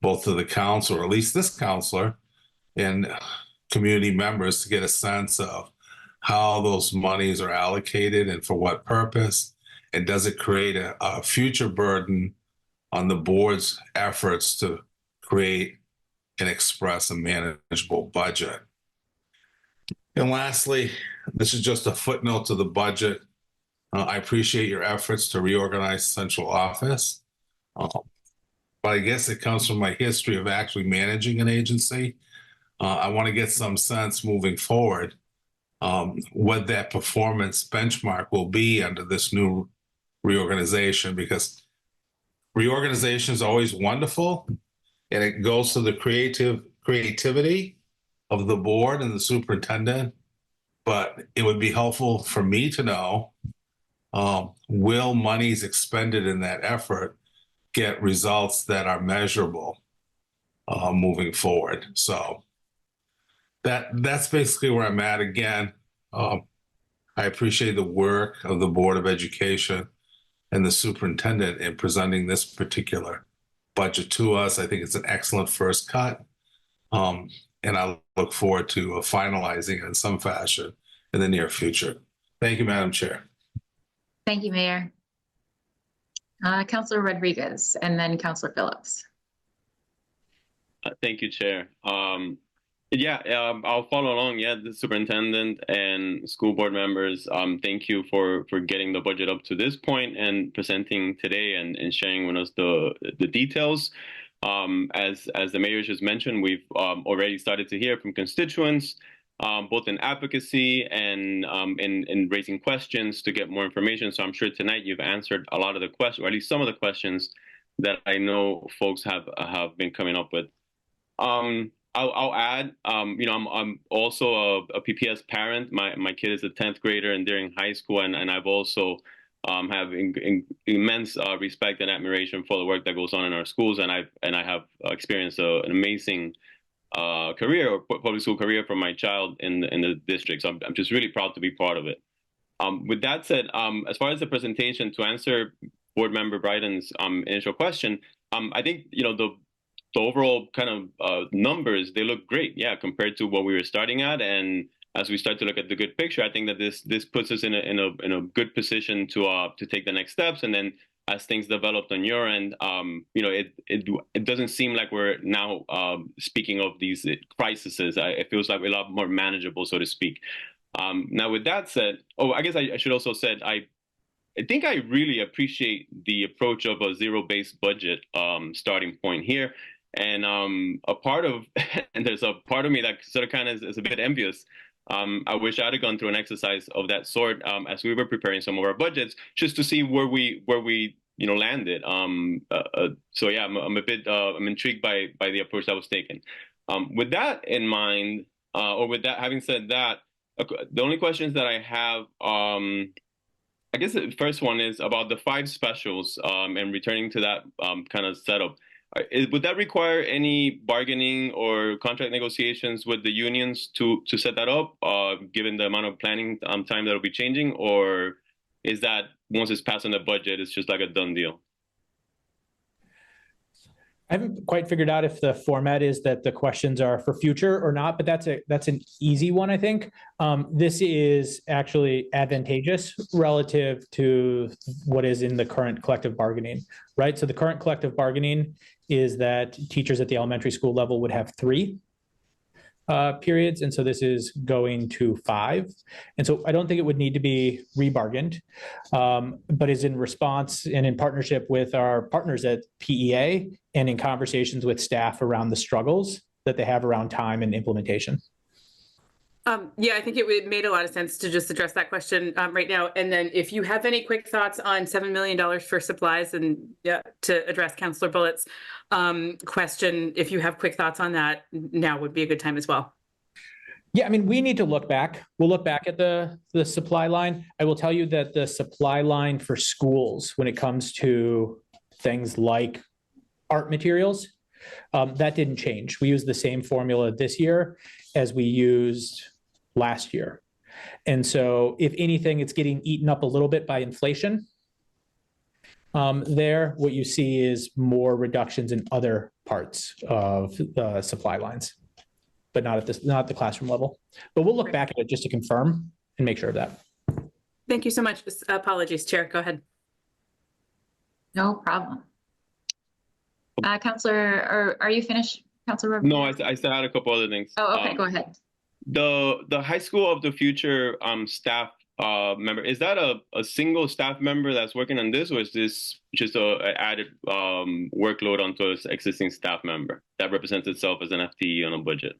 both to the council, or at least this counselor, and community members to get a sense of how those monies are allocated and for what purpose, and does it create a future burden on the board's efforts to create and express a manageable budget. And lastly, this is just a footnote to the budget. I appreciate your efforts to reorganize central office, but I guess it comes from my history of actually managing an agency. I want to get some sense moving forward what that performance benchmark will be under this new reorganization, because reorganization is always wonderful and it goes to the creativity of the board and the superintendent, but it would be helpful for me to know, will monies expended in that effort get results that are measurable moving forward? So that's basically where I'm at. Again, I appreciate the work of the Board of Education and the superintendent in presenting this particular budget to us. I think it's an excellent first cut. And I look forward to finalizing it in some fashion in the near future. Thank you, Madam Chair. Thank you, Mayor. Councilor Rodriguez, and then Councilor Phillips. Thank you, Chair. I'll follow along. Yeah, the superintendent and school board members, thank you for getting the budget up to this point and presenting today and sharing with us the details. As the mayor just mentioned, we've already started to hear from constituents, both in advocacy and in raising questions to get more information. So I'm sure tonight you've answered a lot of the questions, or at least some of the questions that I know folks have been coming up with. I'll add, I'm also a PPS parent. My kid is a 10th grader and they're in high school, and I've also have immense respect and admiration for the work that goes on in our schools, and I have experienced an amazing career, or public school career, for my child in the district. So I'm just really proud to be part of it. With that said, as far as the presentation, to answer Board Member Bryden's initial question, I think the overall kind of numbers, they look great, yeah, compared to what we were starting at. And as we start to look at the good picture, I think that this puts us in a good position to take the next steps. And then as things developed on your end, it doesn't seem like we're now speaking of these crises. It feels like we're a lot more manageable, so to speak. Now, with that said, I guess I should also said I think I really appreciate the approach of a zero-based budget starting point here. And there's a part of me that sort of kind of is a bit envious. I wish I'd have gone through an exercise of that sort as we were preparing some of our budgets, just to see where we landed. So yeah, I'm a bit I'm intrigued by the approach that was taken. With that in mind, or with that having said that, the only questions that I have I guess the first one is about the 5 specials and returning to that kind of setup. Would that require any bargaining or contract negotiations with the unions to set that up, given the amount of planning time that will be changing? Or is that once it's passed on the budget, it's just like a done deal? I haven't quite figured out if the format is that the questions are for future or not, but that's an easy one, I think. This is actually advantageous relative to what is in the current collective bargaining, right? So the current collective bargaining is that teachers at the elementary school level would have 3 periods, and so this is going to 5. And so I don't think it would need to be rebargained, but is in response and in partnership with our partners at PEA and in conversations with staff around the struggles that they have around time and implementation. Yeah, I think it made a lot of sense to just address that question right now. And then if you have any quick thoughts on $7 million for supplies, and to address Councilor Bullett's question, if you have quick thoughts on that, now would be a good time as well. Yeah, I mean, we need to look back. We'll look back at the supply line. I will tell you that the supply line for schools, when it comes to things like art materials, that didn't change. We used the same formula this year as we used last year. And so if anything, it's getting eaten up a little bit by inflation. There, what you see is more reductions in other parts of the supply lines, but not at the classroom level. But we'll look back at it just to confirm and make sure of that. Thank you so much. Apologies, Chair. Go ahead. No problem. Counselor, are you finished, Counselor? No, I still had a couple other things. Oh, okay, go ahead. The High School of the Future staff member, is that a single staff member that's working on this, or is this just an added workload onto an existing staff member that represents itself as an FTE on a budget?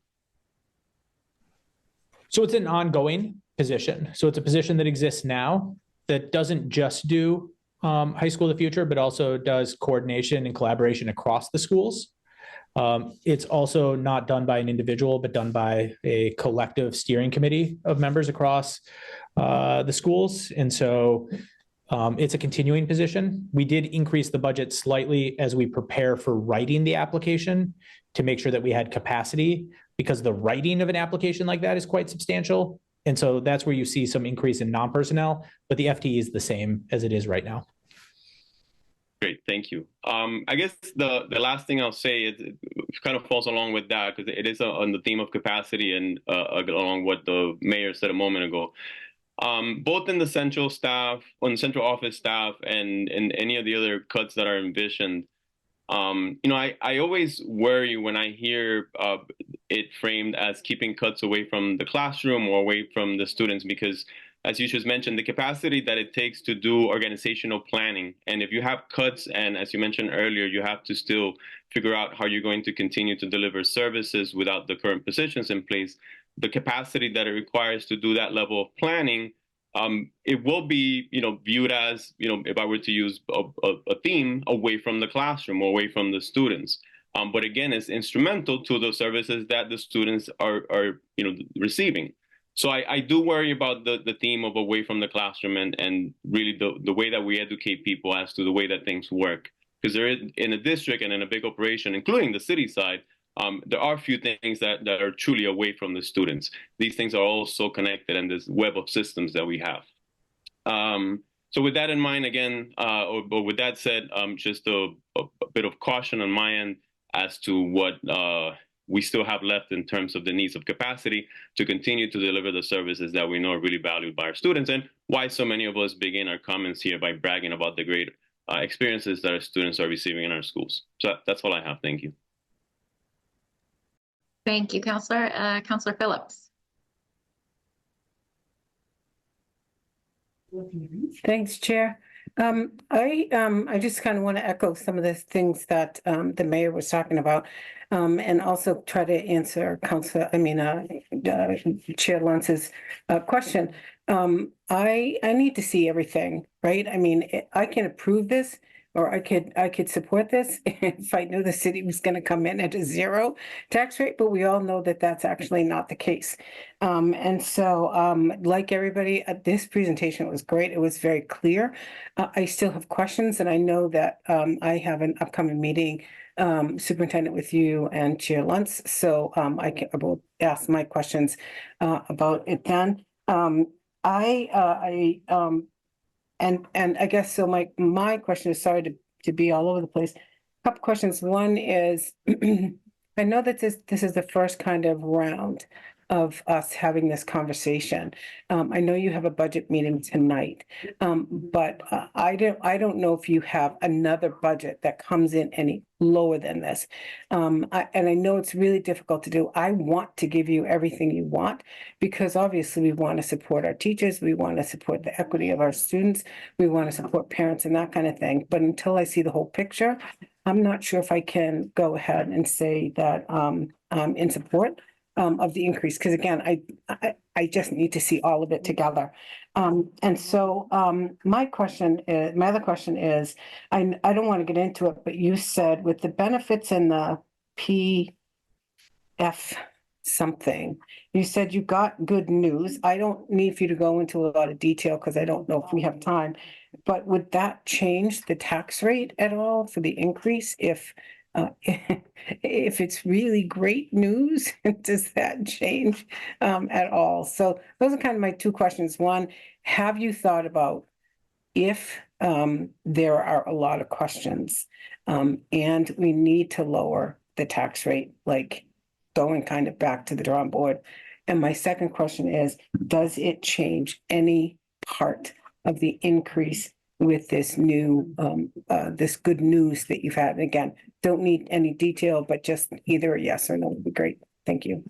So it's an ongoing position. So it's a position that exists now that doesn't just do High School of the Future, but also does coordination and collaboration across the schools. It's also not done by an individual, but done by a collective steering committee of members across the schools. And so it's a continuing position. We did increase the budget slightly as we prepare for writing the application to make sure that we had capacity, because the writing of an application like that is quite substantial. And so that's where you see some increase in non-personnel, but the FTE is the same as it is right now. Great, thank you. I guess the last thing I'll say is it kind of falls along with that, because it is on the theme of capacity and along what the mayor said a moment ago. Both in the central staff, on the central office staff, and any of the other cuts that are envisioned, I always worry when I hear it framed as keeping cuts away from the classroom or away from the students, because as you just mentioned, the capacity that it takes to do organizational planning. And if you have cuts, and as you mentioned earlier, you have to still figure out how you're going to continue to deliver services without the current positions in place, the capacity that it requires to do that level of planning, it will be, viewed as, if I were to use a theme, away from the classroom or away from the students. But again, it's instrumental to the services that the students are receiving. So I do worry about the theme of away from the classroom and really the way that we educate people as to the way that things work. Because there is, in a district and in a big operation, including the city side, there are a few things that are truly away from the students. These things are all so connected in this web of systems that we have. So with that in mind, again, or with that said, just a bit of caution on my end as to what we still have left in terms of the needs of capacity to continue to deliver the services that we know are really valued by our students, and why so many of us begin our comments here by bragging about the great experiences that our students are receiving in our schools. So that's all I have. Thank you. Thank you, Counselor. Counselor Phillips. Thanks, Chair. I just kind of want to echo some of the things that the mayor was talking about, and also try to answer Chair Lance's question. I need to see everything, right? I mean, I can approve this, or I could support this if I knew the city was going to come in at a 0 tax rate, but we all know that that's actually not the case. And so, like everybody, this presentation was great. It was very clear. I still have questions, and I know that I have an upcoming meeting, Superintendent, with you and Chair Luntz, so I will ask my questions about it then. And I guess so. My question is, sorry to be all over the place. A couple questions. One is, I know that this is the first kind of round of us having this conversation. I know you have a budget meeting tonight, but I don't know if you have another budget that comes in any lower than this. And I know it's really difficult to do. I want to give you everything you want, because obviously we want to support our teachers, we want to support the equity of our students, we want to support parents and that kind of thing. But until I see the whole picture, I'm not sure if I can go ahead and say that I'm in support of the increase, because again, I just need to see all of it together. And so my other question is, I don't want to get into it, but you said with the benefits and the PF something, you said you got good news. I don't need for you to go into a lot of detail because I don't know if we have time, but would that change the tax rate at all for the increase if it's really great news? Does that change at all? So those are kind of my two questions. One, have you thought about if there are a lot of questions and we need to lower the tax rate, like going kind of back to the drawing board? And my second question is, does it change any part of the increase with this new, this good news that you've had? Again, don't need any detail, but just either a yes or no would be great. Thank you.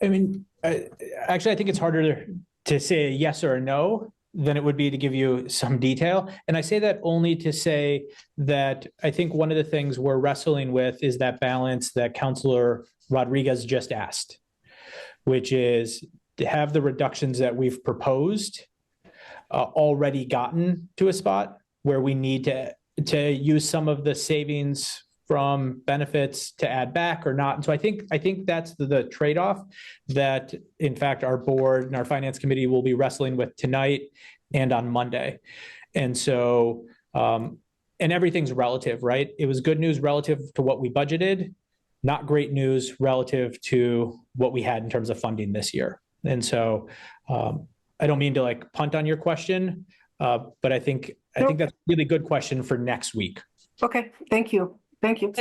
I mean, actually, I think it's harder to say a yes or a no than it would be to give you some detail. And I say that only to say that I think one of the things we're wrestling with is that balance that Councilor Rodriguez just asked, which is to have the reductions that we've proposed already gotten to a spot where we need to use some of the savings from benefits to add back or not. And so I think that's the trade-off that, in fact, our board and our finance committee will be wrestling with tonight and on Monday. And so, and everything's relative, right? It was good news relative to what we budgeted, not great news relative to what we had in terms of funding this year. And so I don't mean to like punt on your question, but I think that's a really good question for next week. Okay, thank you. Thank you.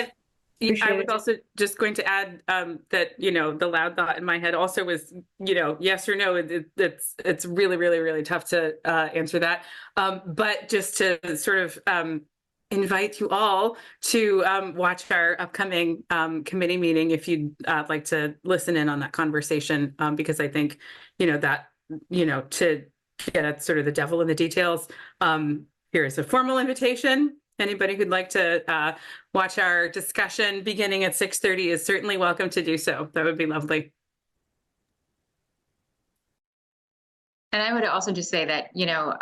I was also just going to add that, you know, the loud thought in my head also was, you know, yes or no. It's really, really, really tough to answer that. But just to sort of invite you all to watch our upcoming committee meeting if you'd like to listen in on that conversation, because I think, you know, that, you know, to get at sort of the devil in the details, here is a formal invitation. Anybody who'd like to watch our discussion beginning at 6:30 is certainly welcome to do so. That would be lovely. And I would also just say that, you know,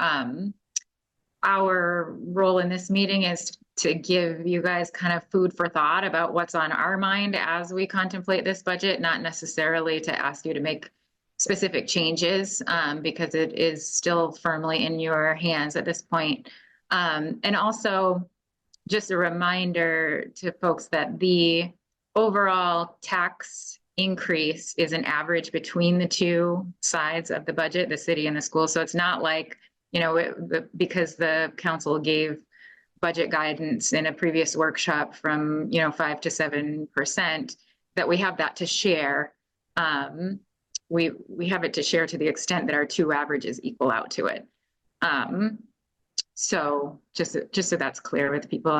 our role in this meeting is to give you guys kind of food for thought about what's on our mind as we contemplate this budget, not necessarily to ask you to make specific changes, because it is still firmly in your hands at this point. And also just a reminder to folks that the overall tax increase is an average between the two sides of the budget, the city and the school. So it's not like, you know, because the council gave budget guidance in a previous workshop from, you know, 5 to 7%, that we have that to share. We have it to share to the extent that our two averages equal out to it. So just so that's clear with people,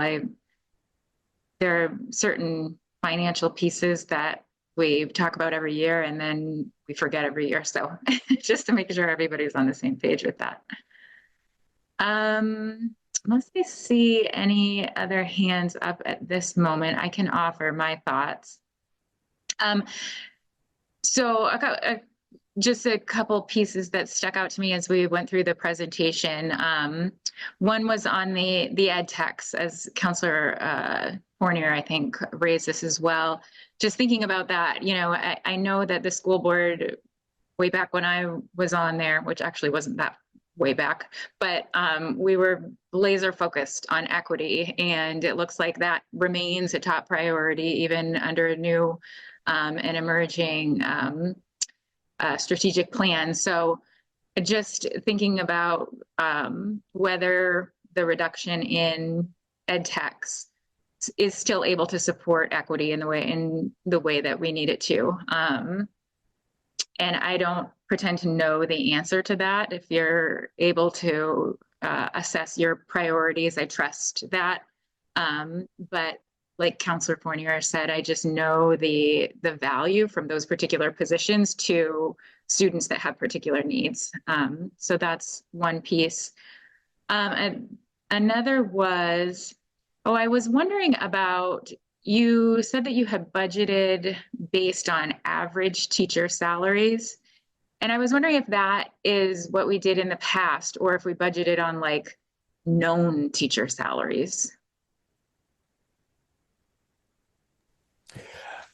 there are certain financial pieces that we talk about every year and then we forget every year. So just to make sure everybody's on the same page with that. Unless I see any other hands up at this moment, I can offer my thoughts. So just a couple pieces that stuck out to me as we went through the presentation. One was on the ed techs, as Councillor Fournier, I think, raised this as well. Just thinking about that, you know, I know that the school board, way back when I was on there, which actually wasn't that way back, but we were laser focused on equity, and it looks like that remains a top priority even under a new and emerging strategic plan. So just thinking about whether the reduction in ed techs is still able to support equity in the way that we need it to. And I don't pretend to know the answer to that. If you're able to assess your priorities, I trust that. But like Councillor Fournier said, I just know the value from those particular positions to students that have particular needs. So that's one piece. And another was, I was wondering about, you said that you had budgeted based on average teacher salaries. And I was wondering if that is what we did in the past, or if we budgeted on like known teacher salaries.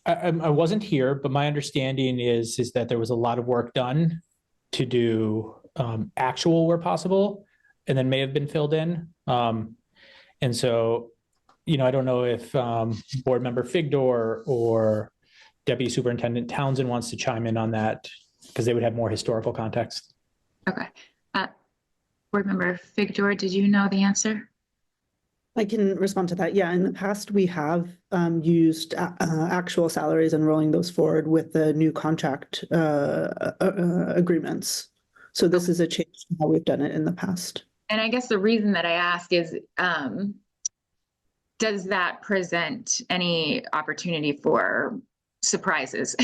I wasn't here, but my understanding is that there was a lot of work done to do actual where possible, and then may have been filled in. And so, you know, I don't know if Board Member Figdor or Deputy Superintendent Townsend wants to chime in on that, because they would have more historical context. Okay. Board Member Figdor, did you know the answer? I can respond to that. Yeah, in the past, we have used actual salaries and rolling those forward with the new contract agreements. So this is a change from how we've done it in the past. And I guess the reason that I ask is, does that present any opportunity for surprises?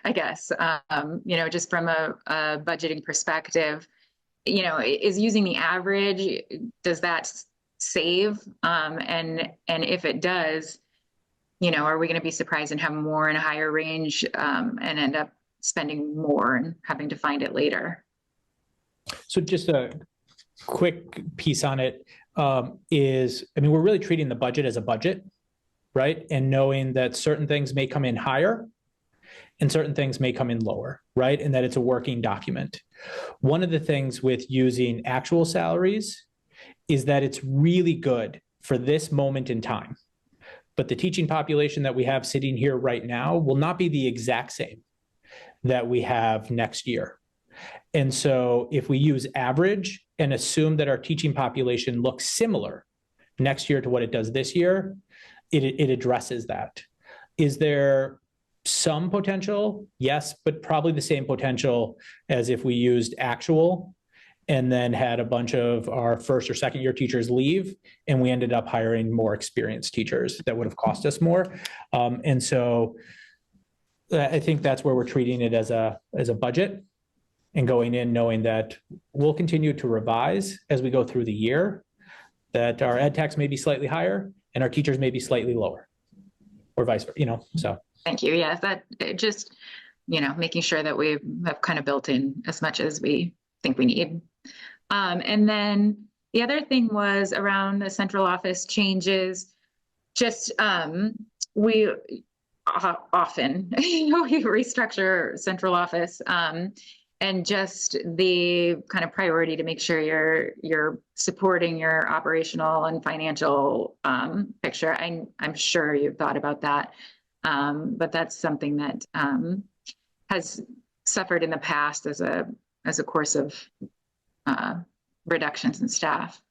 I guess, you know, just from a budgeting perspective, you know, is using the average, does that save? And if it does, you know, are we going to be surprised and have more in a higher range and end up spending more and having to find it later? So just a quick piece on it is, I mean, we're really treating the budget as a budget, right? And knowing that certain things may come in higher and certain things may come in lower, right? And that it's a working document. One of the things with using actual salaries is that it's really good for this moment in time. But the teaching population that we have sitting here right now will not be the exact same that we have next year. And so if we use average and assume that our teaching population looks similar next year to what it does this year, it addresses that. Is there some potential? Yes, but probably the same potential as if we used actual and then had a bunch of our first or second year teachers leave, and we ended up hiring more experienced teachers that would have cost us more. And so I think that's where we're treating it as a budget and going in knowing that we'll continue to revise as we go through the year, that our ed techs may be slightly higher and our teachers may be slightly lower, or vice versa, you know, so. Thank you. Yes, that just, you know, making sure that we have kind of built in as much as we think we need. And then the other thing was around the central office changes. Just we often we restructure central office, and just the kind of priority to make sure you're supporting your operational and financial picture. I'm sure you've thought about that, but that's something that has suffered in the past as a course of reductions in staff.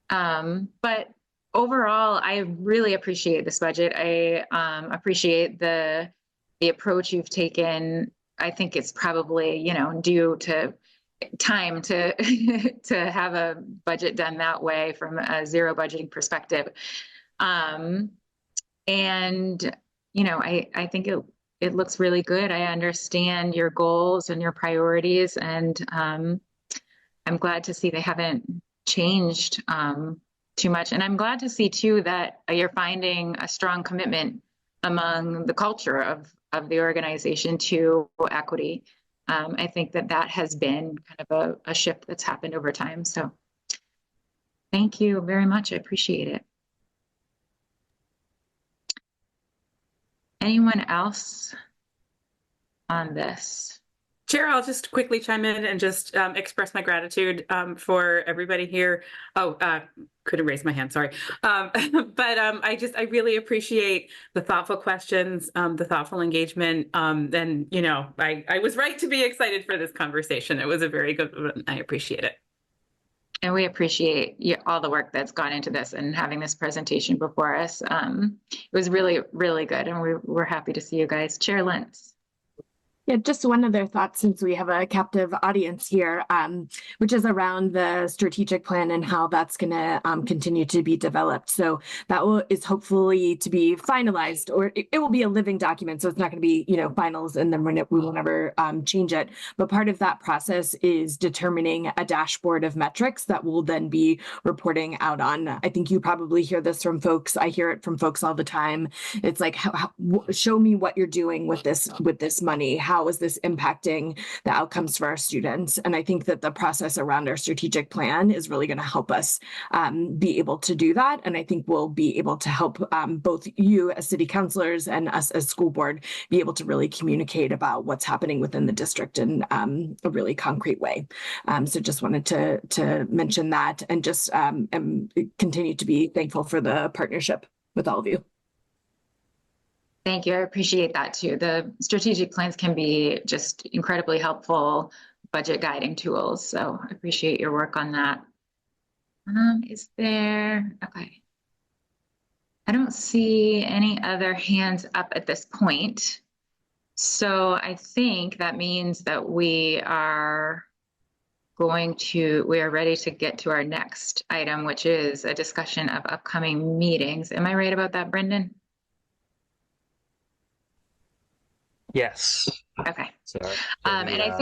But overall, I really appreciate this budget. I appreciate the approach you've taken. I think it's probably, you know, due to time to to have a budget done that way from a zero budgeting perspective. And, you know, I think it looks really good. I understand your goals and your priorities, and I'm glad to see they haven't changed too much. And I'm glad to see too that you're finding a strong commitment among the culture of of the organization to equity. I think that that has been kind of a shift that's happened over time. So thank you very much. I appreciate it. Anyone else on this? Chair, I'll just quickly chime in and just express my gratitude for everybody here. Oh, couldn't raise my hand, sorry. I really appreciate the thoughtful questions, the thoughtful engagement. And, you know, I was right to be excited for this conversation. It was a very good one. I appreciate it. And we appreciate all the work that's gone into this and having this presentation before us. It was really, really good. And we're happy to see you guys. Chair Lentz. Yeah, just one other thought since we have a captive audience here, which is around the strategic plan and how that's going to continue to be developed. So that is hopefully to be finalized, or it will be a living document. So it's not going to be, you know, finals and then we will never change it. But part of that process is determining a dashboard of metrics that we'll then be reporting out on. I think you probably hear this from folks. I hear it from folks all the time. It's like, show me what you're doing with this money. How is this impacting the outcomes for our students? And I think that the process around our strategic plan is really going to help us be able to do that. And I think we'll be able to help both you as city councilors and us as school board be able to really communicate about what's happening within the district in a really concrete way. So just wanted to mention that and just continue to be thankful for the partnership with all of you. Thank you. I appreciate that too. The strategic plans can be just incredibly helpful budget guiding tools. So I appreciate your work on that. Is there, okay. I don't see any other hands up at this point. So I think that means that we are ready to get to our next item, which is a discussion of upcoming meetings. Am I right about that, Brendan? Yes. Okay. Sorry. And I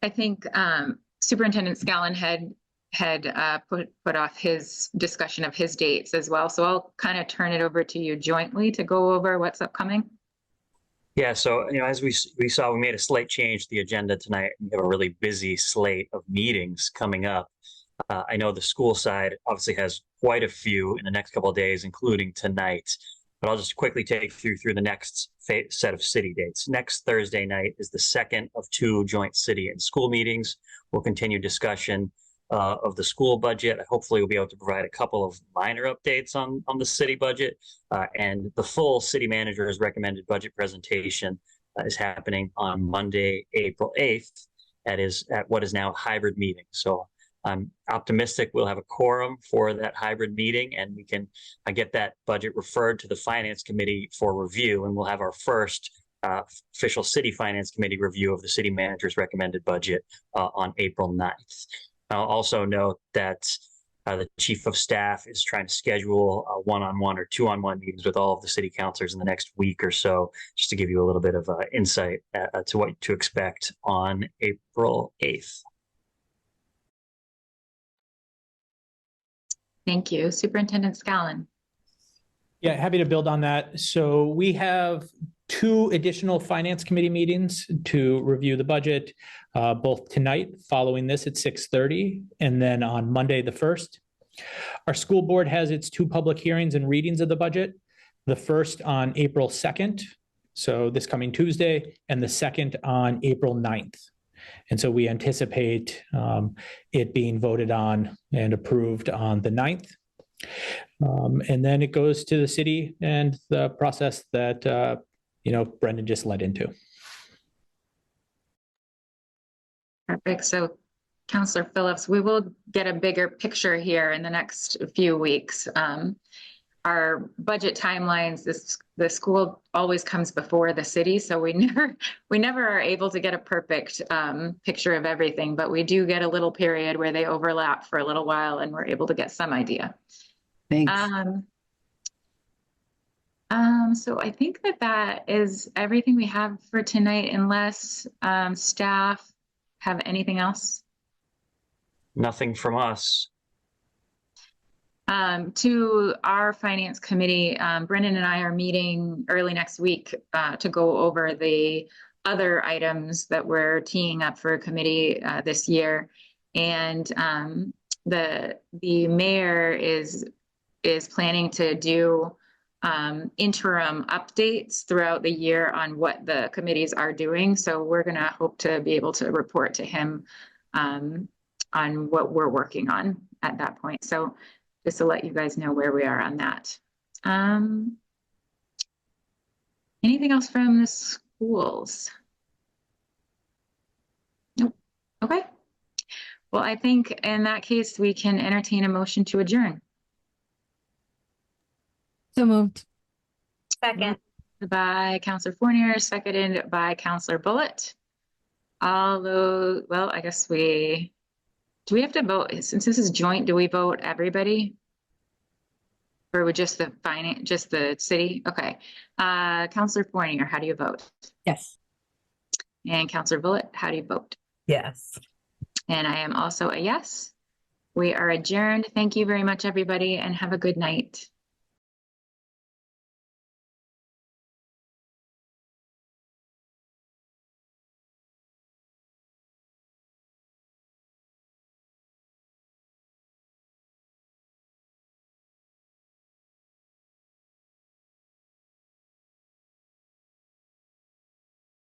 think Superintendent Scallon had put off his discussion of his dates as well. So I'll kind of turn it over to you jointly to go over what's upcoming. Yeah, so as we saw, we made a slight change to the agenda tonight. We have a really busy slate of meetings coming up. I know the school side obviously has quite a few in the next couple of days, including tonight. But I'll just quickly take you through the next set of city dates. Next Thursday night is the second of 2 joint city and school meetings. We'll continue discussion of the school budget. Hopefully we'll be able to provide a couple of minor updates on the city budget. And the full city manager's recommended budget presentation is happening on Monday, April 8th. That is at what is now a hybrid meeting. So I'm optimistic we'll have a quorum for that hybrid meeting and we can get that budget referred to the Finance Committee for review, and we'll have our first official City Finance Committee review of the city manager's recommended budget on April 9th. I'll also note that the Chief of Staff is trying to schedule one-on-one or two-on-one meetings with all of the city councilors in the next week or so, just to give you a little bit of insight to what to expect on April 8th. Thank you. Superintendent Scallon. Yeah, happy to build on that. So we have 2 additional Finance Committee meetings to review the budget, both tonight following this at 6:30 and then on Monday the 1st. Our school board has its 2 public hearings and readings of the budget, the first on April 2nd, so this coming Tuesday, and the second on April 9th. And so we anticipate it being voted on and approved on the 9th. And then it goes to the city and the process that, Brendan just led into. Perfect. So Councillor Phillips, we will get a bigger picture here in the next few weeks. Our budget timelines, the school always comes before the city, so we never are able to get a perfect picture of everything, but we do get a little period where they overlap for a little while and we're able to get some idea. Thanks. So I think that is everything we have for tonight, unless staff have anything else. Nothing from us. To our finance committee, Brendan and I are meeting early next week to go over the other items that we're teeing up for a committee this year. And the mayor is planning to do interim updates throughout the year on what the committees are doing. So we're going to hope to be able to report to him on what we're working on at that point. So just to let you guys know where we are on that. Anything else from the schools? Nope. Okay. Well, I think in that case, we can entertain a motion to adjourn. So moved. Second. By Councillor Fournier, seconded by Councillor Bullitt. All those, well, I guess do we have to vote, since this is joint, do we vote everybody? Or would just the city? Okay. Councillor Fournier, how do you vote? Yes. And Councillor Bullitt, how do you vote? Yes. And I am also a yes. We are adjourned. Thank you very much, everybody, and have a good night.